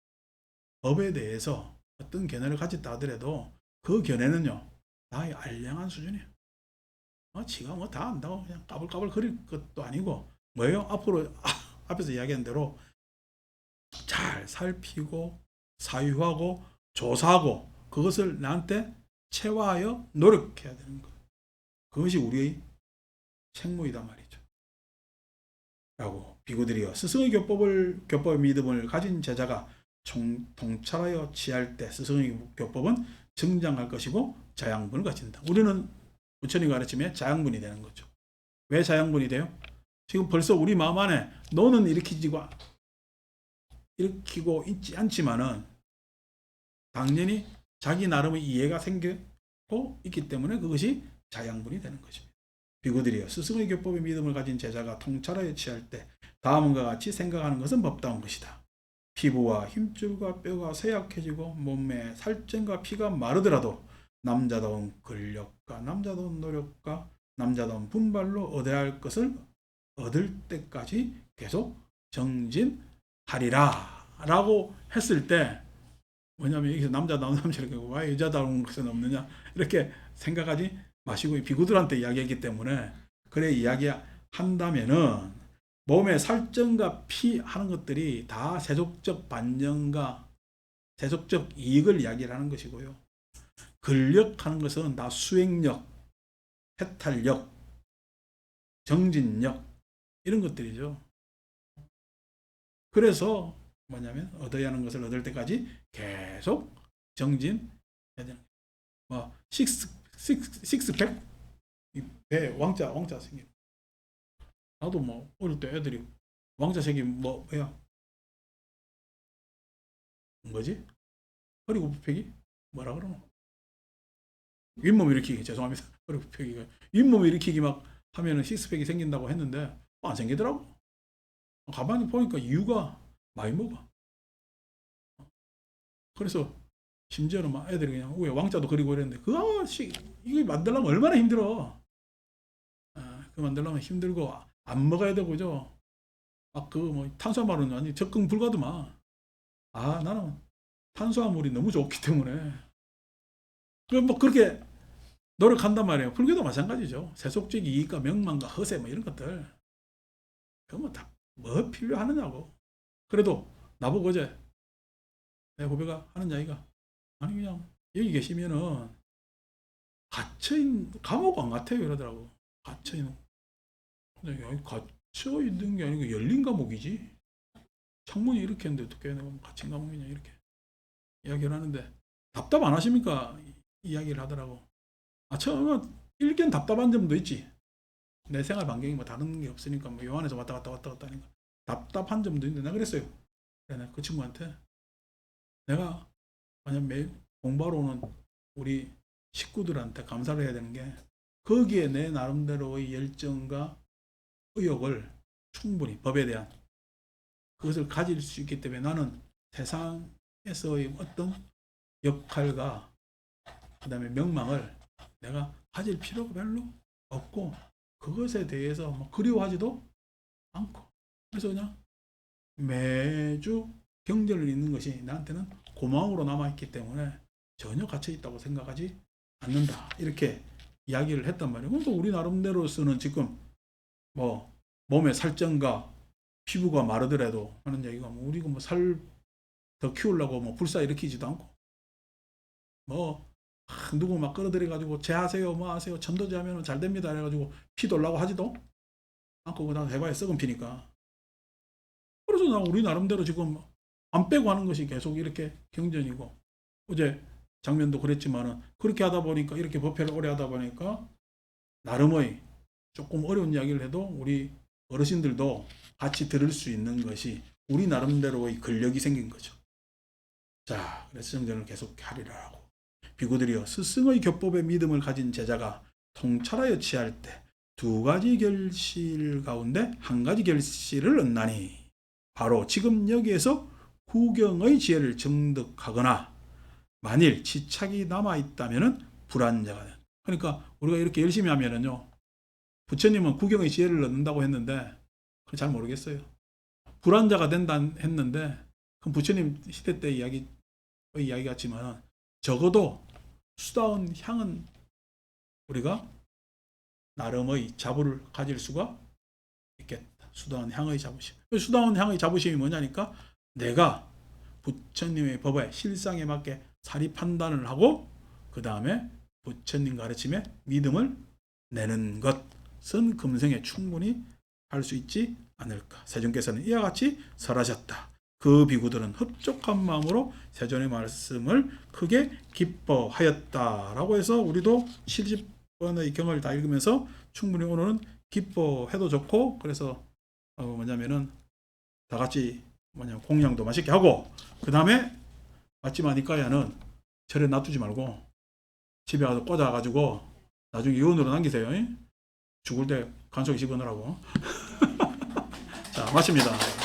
법에 대해서 어떤 견해를 가졌다 하더라도 그 견해는요 다 알량한 수준이에요. 지가 뭐 다 안다고 그냥 까불까불 거릴 것도 아니고 뭐예요? 앞에서 이야기한 대로 잘 살피고 사유하고 조사하고 그것을 나한테 체화하여 노력해야 되는 것. 그것이 우리의 책무이다 말이죠. 라고 비구들이여 스승의 교법의 믿음을 가진 제자가 통찰하여 취할 때 스승의 교법은 증장할 것이고 자양분을 가진다. 우리는 부처님 가르침에 자양분이 되는 거죠. 왜 자양분이 돼요? 지금 벌써 우리 마음 안에 너는 일으키고 있지 않지만은 당연히 자기 나름의 이해가 생기고 있기 때문에 그것이 자양분이 되는 것입니다. 비구들이여 스승의 교법의 믿음을 가진 제자가 통찰하여 취할 때 다음과 같이 생각하는 것은 법다운 것이다. 피부와 힘줄과 뼈가 쇠약해지고 몸에 살점과 피가 마르더라도 남자다운 근력과 남자다운 노력과 남자다운 분발로 얻어야 할 것을 얻을 때까지 계속 정진하리라 라고 했을 때, 뭐냐면 여기서 남자다운 남자를 왜 여자다운 것은 없느냐 이렇게 생각하지 마시고 비구들한테 이야기했기 때문에 그래 이야기한다면은 몸의 살점과 피 하는 것들이 다 세속적 반영과 세속적 이익을 이야기를 하는 것이고요. 근력하는 것은 다 수행력, 해탈력, 정진력 이런 것들이죠. 그래서 뭐냐면 얻어야 하는 것을 얻을 때까지 계속 정진해야 되는 거예요. 뭐 식스팩 배 왕자 생긴. 나도 뭐 어릴 때 애들이 왕자색이 뭐야 뭐지? 허리굽히기 뭐라 그러노? 윗몸 일으키기 죄송합니다. 허리굽히기가 윗몸 일으키기 막 하면은 식스팩이 생긴다고 했는데 안 생기더라고. 가만히 보니까 이유가 많이 먹어. 그래서 심지어는 막 애들이 그냥 왜 왕자도 그리고 이랬는데 이거 만들려면 얼마나 힘들어. 그거 만들려면 힘들고 안 먹어야 되고 그죠. 뭐 탄수화물은 아니 접근 불가더만. 나는 탄수화물이 너무 좋기 때문에 뭐 그렇게 노력한단 말이에요. 불교도 마찬가지죠. 세속적 이익과 명망과 허세 뭐 이런 것들 그거 뭐 다 뭐 필요하느냐고. 그래도 나보고 어제 내 후배가 하는 이야기가 아니 그냥 여기 계시면은 갇혀있는 감옥 안 같아요 이러더라고. 갇혀있는 여기 갇혀있는 게 아니고 열린 감옥이지. 창문이 이렇게 했는데 어떻게 내가 갇힌 감옥이냐 이렇게 이야기를 하는데 답답 안 하십니까? 이야기를 하더라고. 처음에 일견 답답한 점도 있지. 내 생활 반경이 뭐 다른 게 없으니까 뭐 요 안에서 왔다 갔다 하니까 답답한 점도 있는데 내가 그랬어요. 그래, 그 친구한테 내가 만약 매일 공부하러 오는 우리 식구들한테 감사를 해야 되는 게 거기에 내 나름대로의 열정과 의욕을 충분히 법에 대한 그것을 가질 수 있기 때문에 나는 세상에서의 어떤 역할과 그 다음에 명망을 내가 가질 필요가 별로 없고 그것에 대해서 뭐 그리워하지도 않고 그래서 그냥 매주 경전을 읽는 것이 나한테는 고마움으로 남아있기 때문에 전혀 갇혀있다고 생각하지 않는다. 이렇게 이야기를 했단 말이에요. 그래서 우리 나름대로서는 지금 뭐 몸의 살점과 피부가 마르더라도 하는 얘기가 뭐 우리가 뭐 살 더 키우려고 뭐 불사 일으키지도 않고 뭐 누구 막 끌어들여 가지고 제하세요 뭐 하세요 천도제 하면 잘 됩니다 해가지고 피 돌라고 하지도 않고 그다음 해봐야 썩은 피니까. 그래서 나 우리 나름대로 지금 안 빼고 하는 것이 계속 이렇게 경전이고 어제 장면도 그랬지만은 그렇게 하다 보니까 이렇게 법회를 오래 하다 보니까 나름의 조금 어려운 이야기를 해도 우리 어르신들도 같이 들을 수 있는 것이 우리 나름대로의 근력이 생긴 거죠. 자, 그래서 정전을 계속 하리라 하고 비구들이여 스승의 교법에 믿음을 가진 제자가 통찰하여 취할 때 두 가지 결실 가운데 한 가지 결실을 얻나니 바로 지금 여기에서 구경의 지혜를 정득하거나 만일 지착이 남아있다면 불안자가 된. 그러니까 우리가 이렇게 열심히 하면은요 부처님은 구경의 지혜를 얻는다고 했는데 잘 모르겠어요. 불안자가 된다 했는데 그럼 부처님 시대 때 이야기 같지만 적어도 수다운 향은 우리가 나름의 자부를 가질 수가 있겠다. 수다운 향의 자부심. 수다운 향의 자부심이 뭐냐니까 내가 부처님의 법에 실상에 맞게 사리 판단을 하고 그 다음에 부처님 가르침에 믿음을 내는 것은 금생에 충분히 할 수 있지 않을까. 세존께서는 이와 같이 설하셨다. 그 비구들은 흡족한 마음으로 세존의 말씀을 크게 기뻐하였다라고 해서 우리도 70번의 경을 다 읽으면서 충분히 오늘은 기뻐해도 좋고 그래서 뭐냐면은 다 같이 공양도 맛있게 하고 그 다음에 맞지마 니까야는 절에 놔두지 말고 집에 가서 꽂아가지고 나중에 유언으로 남기세요. 죽을 때 간속에 집어넣으라고. 자, 마칩니다.